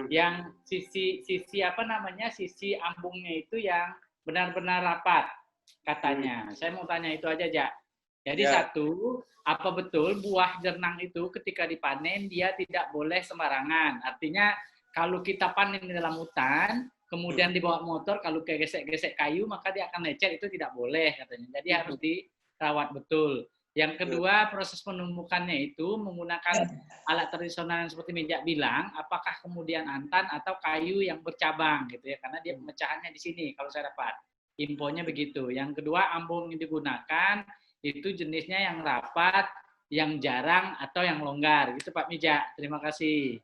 Yang sisi apa namanya? Sisi ambungnya itu yang benar-benar rapat katanya. Saya mau tanya itu aja, Jak. Jadi satu, apa betul buah jernang itu ketika dipanen dia tidak boleh sembarangan? Artinya kalau kita panen di dalam hutan, kemudian dibawa motor, kalau gesek-gesek kayu maka dia akan lecet, itu tidak boleh katanya. Jadi harus dirawat betul. Yang kedua, proses penumbukannya itu menggunakan alat tradisional yang seperti Mijak bilang, apakah kemudian antan atau kayu yang bercabang gitu ya, karena dia pemecahannya di sini kalau saya dapat. Infonya begitu. Yang kedua, ambung yang digunakan itu jenisnya yang rapat, yang jarang, atau yang longgar. Gitu Pak Mijak. Terima kasih.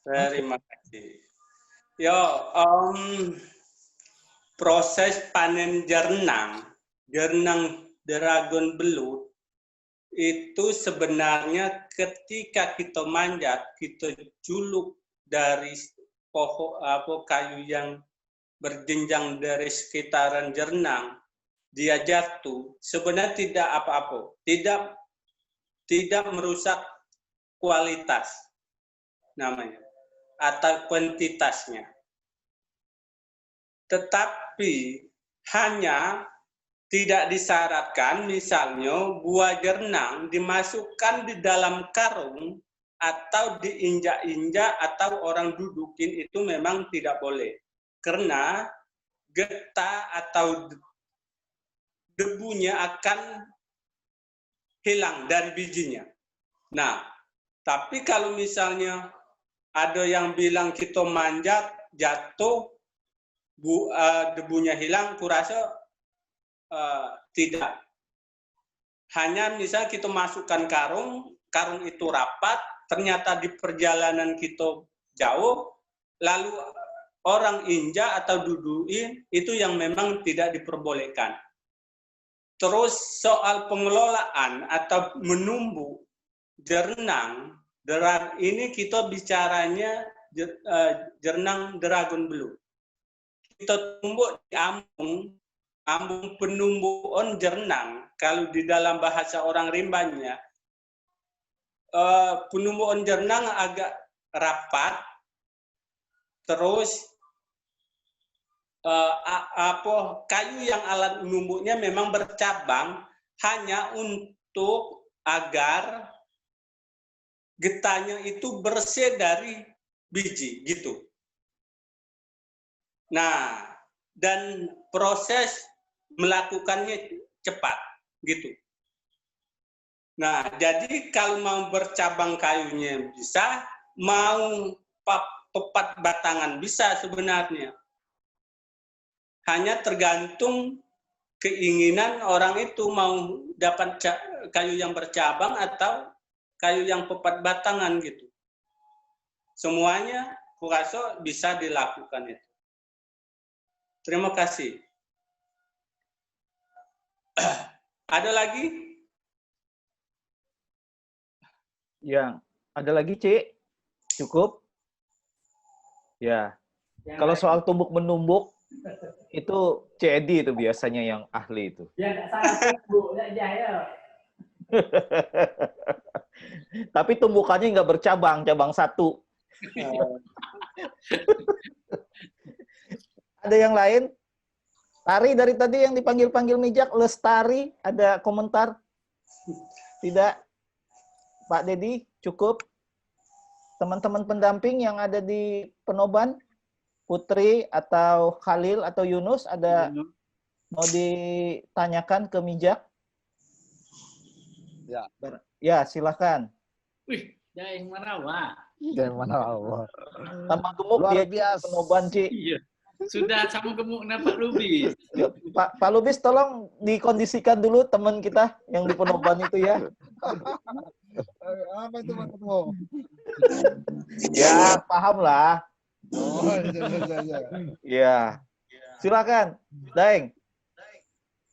Terima kasih. Proses panen jernang dragon belut, itu sebenarnya ketika kita manjat, kita juluk dari pohon kayu yang berjenjang dari sekitaran jernang, dia jatuh, sebenarnya tidak apa-apa, tidak merusak kualitas namanya atau kuantitasnya. Tetapi hanya tidak disyaratkan misalnya buah jernang dimasukkan di dalam karung atau diinjak-injak atau orang dudukin, itu memang tidak boleh. Karena getah atau debunya akan hilang dari bijinya. Nah, tapi kalau misalnya ada yang bilang kita manjat, jatuh, debunya hilang, kurasa tidak. Hanya misalnya kita masukkan karung itu rapat, ternyata di perjalanan kita jauh, lalu orang injak atau duduin, itu yang memang tidak diperbolehkan. Terus soal pengelolaan atau menumbuh jernang, ini kita bicaranya jernang dragon belut. Kita tumbuk di ambung penumbuhan jernang. Kalau di dalam bahasa orang Rimbanya, penumbuhan jernang agak rapat, terus kayu yang alat menumbuknya memang bercabang hanya untuk agar getahnya itu bersih dari biji gitu. Nah, dan proses melakukannya cepat gitu. Nah, jadi kalau mau bercabang kayunya bisa, mau pepat batangan bisa sebenarnya. Hanya tergantung keinginan orang itu mau dapat kayu yang bercabang atau kayu yang pepat batangan gitu. Semuanya kurasa bisa dilakukan itu. Terima kasih. Ada lagi? Ya, ada lagi, Cik? Cukup? Ya. Kalau soal tumbuk-menumbuk, itu Cedi itu biasanya yang ahli itu. Ya, nggak salah tumbuk, nggak jahil. Tapi tumbukannya nggak bercabang, cabang satu. Ada yang lain? Tari dari tadi yang dipanggil-panggil Mijak, Lestari, ada komentar? Tidak? Pak Dedi, cukup? Teman-teman pendamping yang ada di Penoban, Putri atau Khalil atau Yunus, ada mau ditanyakan ke Mijak? Ya, silakan. Wih, dari mana, Wak? Dari mana, Wak? Tambah gemuk Luar dia biasa. Penoban, Ci. Iya. Sudah sama gemuknya Pak Lubis. Pak Lubis, tolong dikondisikan dulu teman kita yang di Penoban itu ya. Apa itu, Pak? Ya, paham lah. Oh, Ya. Silakan, Daeng.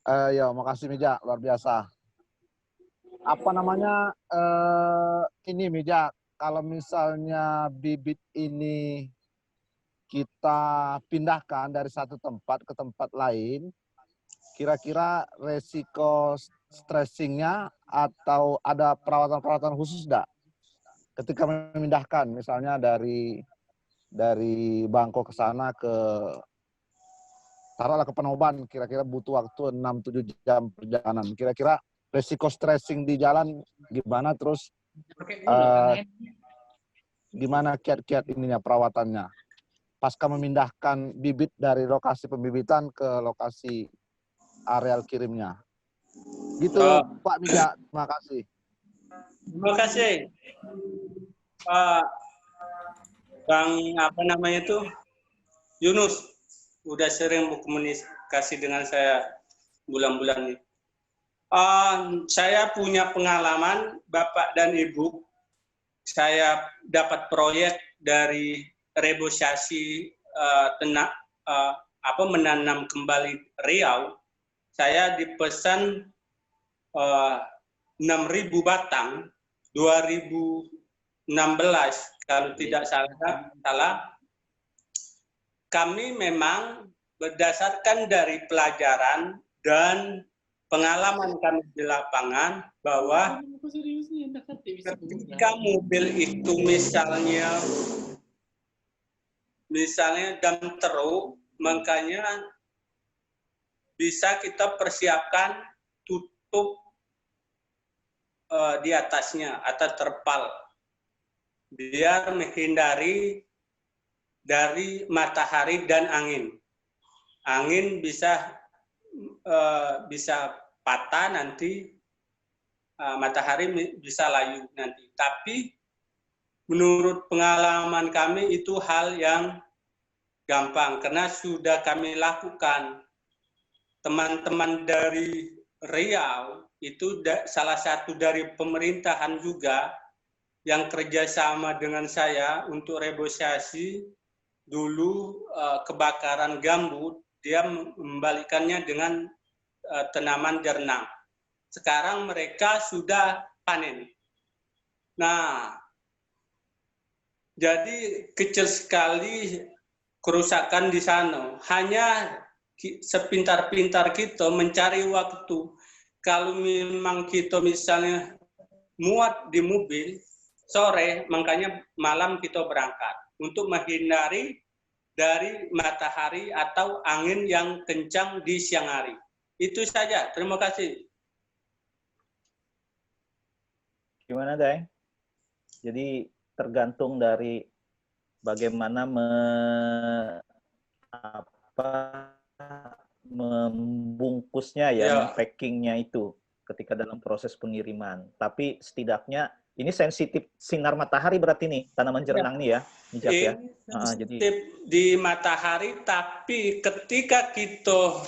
Ya, makasih Meja, luar biasa. Apa namanya, ini Meja, kalau misalnya bibit ini kita pindahkan dari satu tempat ke tempat lain, kira-kira resiko stressingnya atau ada perawatan-perawatan khusus enggak? Ketika memindahkan, misalnya dari Bangko ke sana taruhlah ke Penoban, kira-kira butuh waktu 6-7 jam perjalanan. Kira-kira resiko stressing di jalan gimana, terus gimana kiat-kiat ininya perawatannya pasca memindahkan bibit dari lokasi pembibitan ke lokasi areal kirimnya. Gitu, Pak Mija. Terima kasih. Terima kasih. Pak Bang apa namanya itu? Yunus udah sering berkomunikasi dengan saya bulan-bulan ini. Saya punya pengalaman, Bapak dan Ibu. Saya dapat proyek dari reboisasi menanam kembali Riau. Saya dipesan 6.000 batang 2016 kalau tidak salah. Kami memang berdasarkan dari pelajaran dan pengalaman kami di lapangan bahwa ketika mobil itu misalnya dam teruk, makanya bisa kita persiapkan tutup di atasnya atau terpal biar menghindari dari matahari dan angin. Angin bisa patah nanti, matahari bisa layu nanti. Tapi menurut pengalaman kami itu hal yang gampang karena sudah kami lakukan. Teman-teman dari Riau itu salah satu dari pemerintahan juga yang kerjasama dengan saya untuk reboisasi. Dulu kebakaran gambut, dia membalikannya dengan tanaman jernang. Sekarang mereka sudah panen. Nah, jadi kecil sekali kerusakan di sana. Hanya sepintar-pintar kita mencari waktu. Kalau memang kita misalnya muat di mobil, sore, makanya malam kita berangkat untuk menghindari dari matahari atau angin yang kencang di siang hari. Itu saja. Terima kasih. Gimana, Daeng? Jadi tergantung dari bagaimana membungkusnya ya, packingnya itu ketika dalam proses pengiriman. Tapi setidaknya ini sensitif sinar matahari berarti nih tanaman jernang nih ya, Mijak ya. Jadi di matahari, tapi ketika kita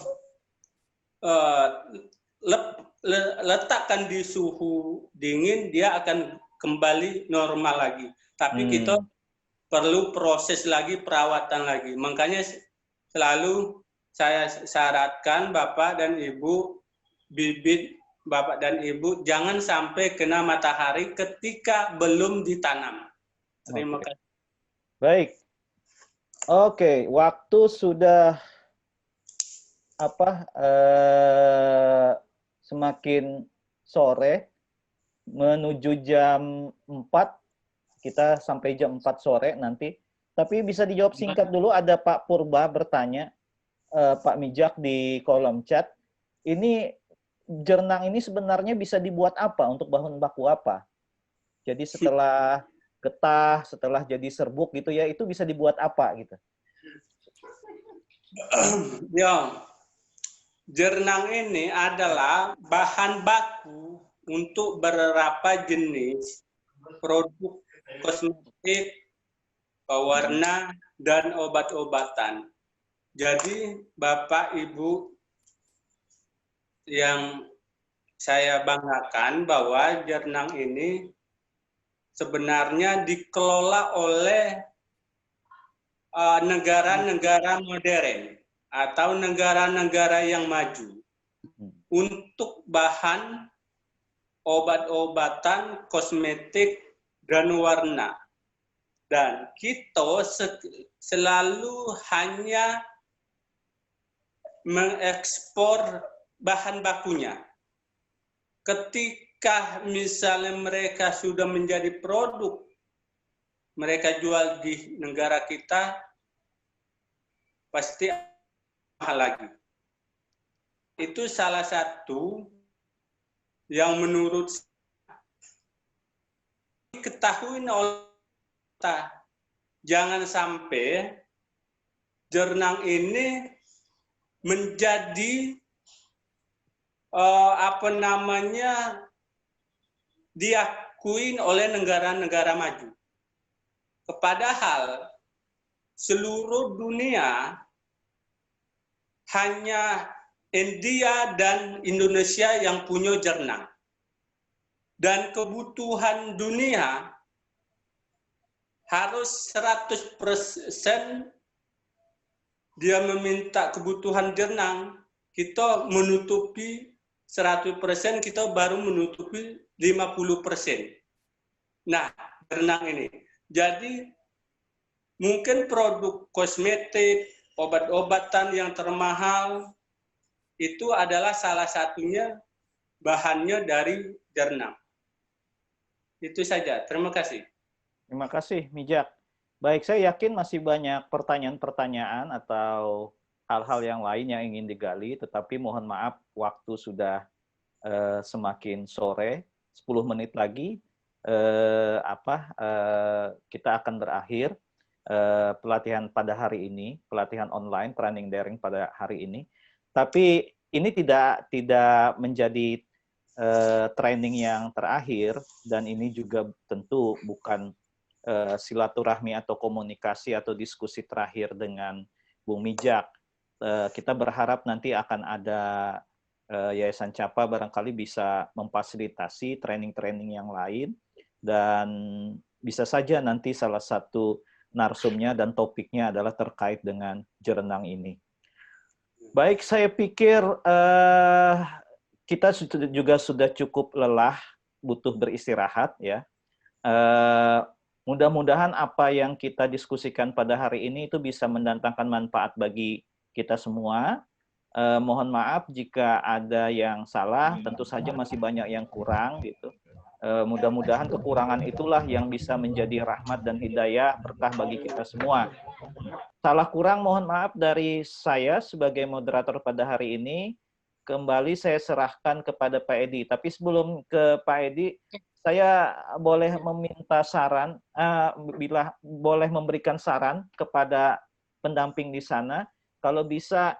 letakkan di suhu dingin, dia akan kembali normal lagi. Tapi kita perlu proses lagi, perawatan lagi. Makanya selalu saya syaratkan Bapak dan Ibu, bibit Bapak dan Ibu jangan sampai kena matahari ketika belum ditanam. Terima kasih. Baik. Oke, waktu sudah semakin sore menuju jam 4. Kita sampai jam 4 sore nanti. Tapi bisa dijawab singkat dulu, ada Pak Purba bertanya, Pak Mijak di kolom chat. Ini jernang ini sebenarnya bisa dibuat apa, untuk bahan baku apa? Jadi setelah getah, setelah jadi serbuk gitu ya, itu bisa dibuat apa gitu? Ya, jernang ini adalah bahan baku untuk beberapa jenis produk kosmetik, pewarna, dan obat-obatan. Jadi Bapak Ibu yang saya banggakan bahwa jernang ini sebenarnya dikelola oleh negara-negara modern atau negara-negara yang maju untuk bahan obat-obatan, kosmetik, dan warna. Dan kita selalu hanya mengekspor bahan bakunya. Ketika misalnya mereka sudah menjadi produk, mereka jual di negara kita, pasti mahal lagi. Itu salah satu yang menurut diketahui oleh kita. Jangan sampai jernang ini menjadi diakui oleh negara-negara maju. Padahal seluruh dunia hanya India dan Indonesia yang punya jernang. Dan kebutuhan dunia harus 100% dia meminta kebutuhan jernang, kita menutupi 100%, kita baru menutupi 50%. Nah, jernang ini. Jadi, mungkin produk kosmetik, obat-obatan yang termahal, itu adalah salah satunya bahannya dari jernang. Itu saja. Terima kasih. Terima kasih, Mijak. Baik, saya yakin masih banyak pertanyaan-pertanyaan atau hal-hal yang lain yang ingin digali, tetapi mohon maaf, waktu sudah semakin sore, 10 menit lagi, kita akan berakhir pelatihan pada hari ini, pelatihan online, training daring pada hari ini. Tapi ini tidak menjadi training yang terakhir, dan ini juga tentu bukan silaturahmi atau komunikasi atau diskusi terakhir dengan Bung Mijak. Kita berharap nanti akan ada Yayasan Capa barangkali bisa memfasilitasi training-training yang lain, dan bisa saja nanti salah satu narsumnya dan topiknya adalah terkait dengan jernang ini. Baik, saya pikir kita juga sudah cukup lelah, butuh beristirahat ya. Mudah-mudahan apa yang kita diskusikan pada hari ini itu bisa mendatangkan manfaat bagi kita semua. Mohon maaf jika ada yang salah, tentu saja masih banyak yang kurang gitu. Mudah-mudahan kekurangan itulah yang bisa menjadi rahmat dan hidayah berkah bagi kita semua. Salah kurang mohon maaf dari saya sebagai moderator pada hari ini. Kembali saya serahkan kepada Pak Edi. Tapi sebelum ke Pak Edi, saya boleh meminta saran, bila boleh memberikan saran kepada pendamping di sana, kalau bisa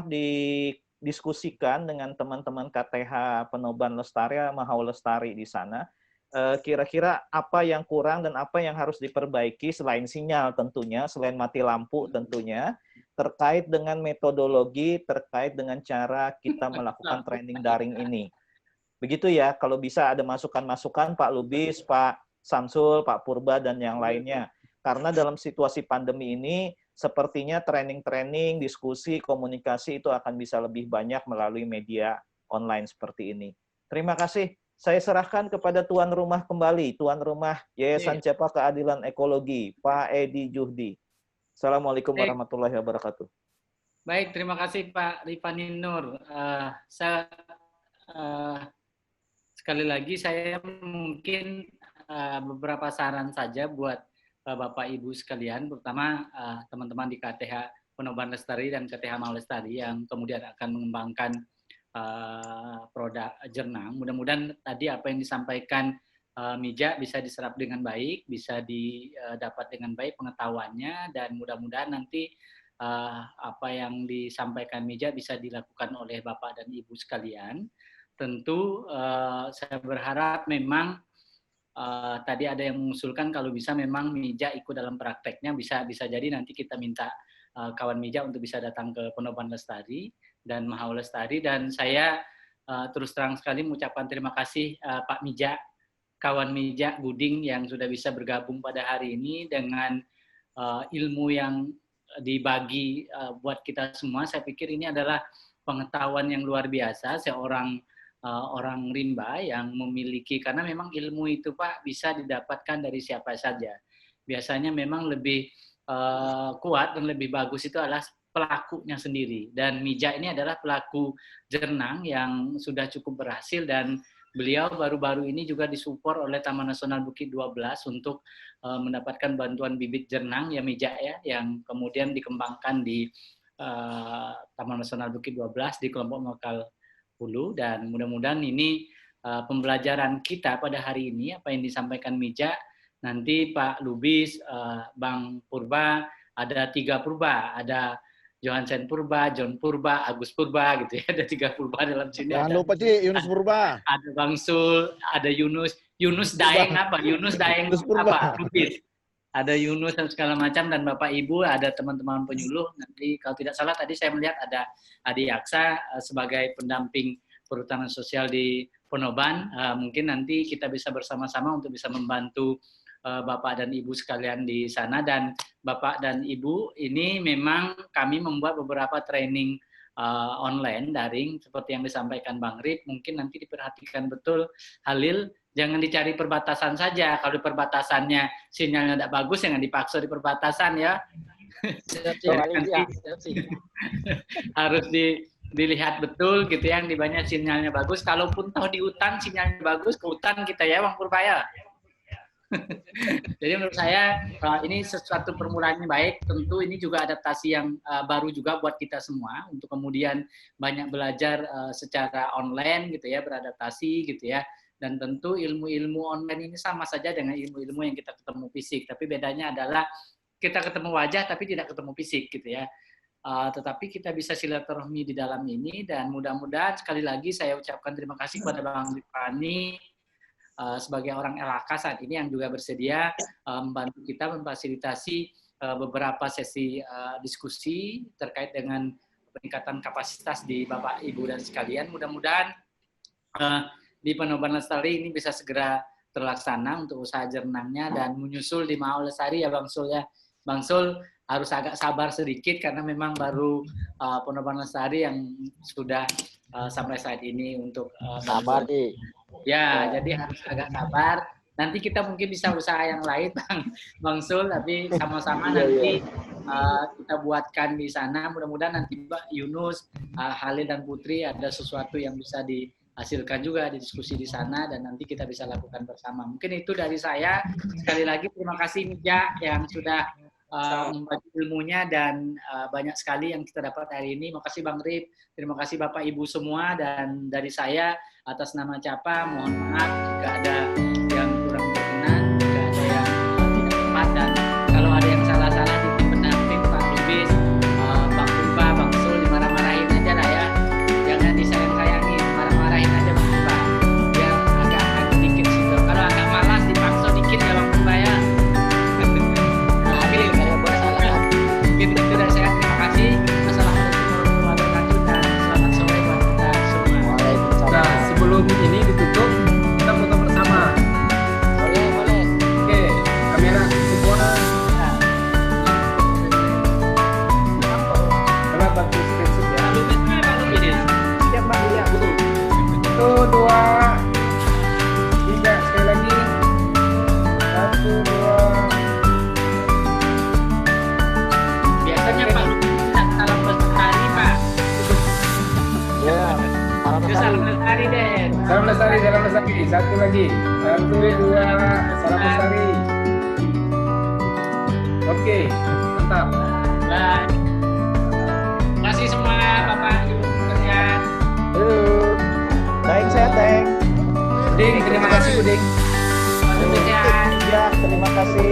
didiskusikan dengan teman-teman KTH Penoban Lestari, Mahau Lestari di sana, kira-kira apa yang kurang dan apa yang harus diperbaiki selain sinyal tentunya, selain mati lampu tentunya, terkait dengan metodologi, terkait dengan cara kita melakukan training daring ini. Begitu ya, kalau bisa ada masukan-masukan Pak Lubis, Pak Samsul, Pak Purba, dan yang lainnya. Karena dalam situasi pandemi ini, sepertinya training-training, diskusi, komunikasi itu akan bisa lebih banyak melalui media online seperti ini. Terima kasih. Saya serahkan kepada tuan rumah kembali, tuan rumah Yayasan Capa Keadilan Ekologi, Pak Edi Juhdi. Assalamualaikum warahmatullahi wabarakatuh. Baik, terima kasih Pak Rifani Nur. Sekali lagi saya mungkin beberapa saran saja buat Bapak Ibu sekalian, terutama teman-teman di KTH Penoban Lestari dan KTH Mahau Lestari yang kemudian akan mengembangkan produk jernang. Mudah-mudahan tadi apa yang disampaikan Mijak bisa diserap dengan baik, bisa didapat dengan baik pengetahuannya, dan mudah-mudahan nanti apa yang disampaikan Mijak bisa dilakukan oleh Bapak dan Ibu sekalian. Tentu saya berharap memang tadi ada yang mengusulkan kalau bisa memang Mijak ikut dalam prakteknya, bisa jadi nanti kita minta kawan Mijak untuk bisa datang ke Penoban Lestari dan Mahau Lestari, dan saya terus terang sekali mengucapkan terima kasih Pak Mijak kawan Mijak Buding yang sudah bisa bergabung pada hari ini dengan ilmu yang dibagi buat kita semua. Saya pikir ini adalah pengetahuan yang luar biasa seorang orang rimba yang memiliki, karena memang ilmu itu Pak bisa didapatkan dari siapa saja. Biasanya memang lebih kuat dan lebih bagus itu adalah pelakunya sendiri. Dan Mijak ini adalah pelaku jernang yang sudah cukup berhasil, dan beliau baru-baru ini juga disupport oleh Taman Nasional Bukit 12 untuk mendapatkan bantuan bibit jernang ya Mijak ya, yang kemudian dikembangkan di Taman Nasional Bukit 12 di kelompok lokal Hulu. Dan mudah-mudahan ini pembelajaran kita pada hari ini, apa yang disampaikan Mijak, nanti Pak Lubis, Bang Purba, ada 3 Purba, ada Johansen Purba, John Purba, Agus Purba gitu ya, ada 3 Purba dalam sini. Jangan lupa Ci, Yunus Purba. Ada Bang Sul, ada Yunus Daeng apa? Yunus Daeng apa? Lubis. Ada Yunus dan segala macam, dan Bapak Ibu, ada teman-teman penyuluh. Nanti kalau tidak salah tadi saya melihat ada Adi Aksa sebagai pendamping perhutanan sosial di Ponoban. Mungkin nanti kita bisa bersama-sama untuk bisa membantu Bapak dan Ibu sekalian di sana. Dan Bapak dan Ibu, ini memang kami membuat beberapa training online, daring, seperti yang disampaikan Bang Rip. Mungkin nanti diperhatikan betul, Halil, jangan dicari perbatasan saja. Kalau di perbatasannya sinyalnya tidak bagus, jangan dipaksa di perbatasan ya. Harus dilihat betul gitu ya, yang di banyak sinyalnya bagus. Kalaupun tahu di hutan sinyalnya bagus, ke hutan kita ya Bang Purbaya. Jadi menurut saya ini sesuatu permulaan yang baik. Tentu ini juga adaptasi yang baru juga buat kita semua untuk kemudian banyak belajar secara online gitu ya, beradaptasi gitu ya. Dan tentu ilmu-ilmu online ini sama saja dengan ilmu-ilmu yang kita ketemu fisik, tapi bedanya adalah kita ketemu wajah tapi tidak ketemu fisik gitu ya. Tetapi kita bisa silaturahmi di dalam ini, dan mudah-mudahan sekali lagi saya ucapkan terima kasih kepada Bang Rifani sebagai orang LHK saat ini yang juga bersedia membantu kita memfasilitasi beberapa sesi diskusi terkait dengan peningkatan kapasitas di Bapak Ibu dan sekalian. Mudah-mudahan di Ponoban Lestari ini bisa segera terlaksana untuk usaha jernangnya, dan menyusul di Mau Lestari ya Bang Sul ya. Bang Sul harus agak sabar sedikit karena memang baru Ponoban Lestari yang sudah sampai saat ini untuk sabar di. Ya, jadi harus agak sabar. Nanti kita mungkin bisa usaha yang lain, Bang Sul, tapi sama-sama nanti kita buatkan di sana. Mudah-mudahan nanti Mbak Yunus, Halil dan Putri ada sesuatu yang bisa dihasilkan juga di diskusi di sana, dan nanti kita bisa lakukan bersama. Mungkin itu dari saya. Sekali lagi terima kasih Mijak yang sudah membagi ilmunya, dan banyak sekali yang kita dapat hari ini. Terima kasih Bang Rip, terima kasih Bapak Ibu semua, dan dari saya atas nama Capa mohon maaf jika ada yang kurang berkenan, jika ada yang tidak tepat, dan kalau ada yang salah-salah di tim pendamping Pak Lubis, Bang Purba, Bang Sul, dimarah-marahin aja lah ya, jangan disayang-sayangin, marah-marahin aja Bang Purba, biar agak dikit situ. Kalau agak malas dipaksa dikit ya Bang Purba ya. Mungkin itu dari saya, terima kasih. Assalamualaikum warahmatullahi wabarakatuh, dan selamat sore buat kita semua. Nah, sebelum ini ditutup, kita foto bersama. Boleh. Oke, kamera semua. Coba bantu screenshot ya. Siap Bang, ya. 1, 2, 3, sekali lagi. 1, 2. Biasanya Pak Lubis salam lestari Pak. Ya, Salam lestari deh. Salam lestari. Satu lagi. 1, 2, salam lestari. Oke, mantap. Baik. Terima kasih semua Bapak Ibu sekalian. Daeng sehat, Daeng. Buding, terima kasih Buding. Sehat. Ya, terima kasih.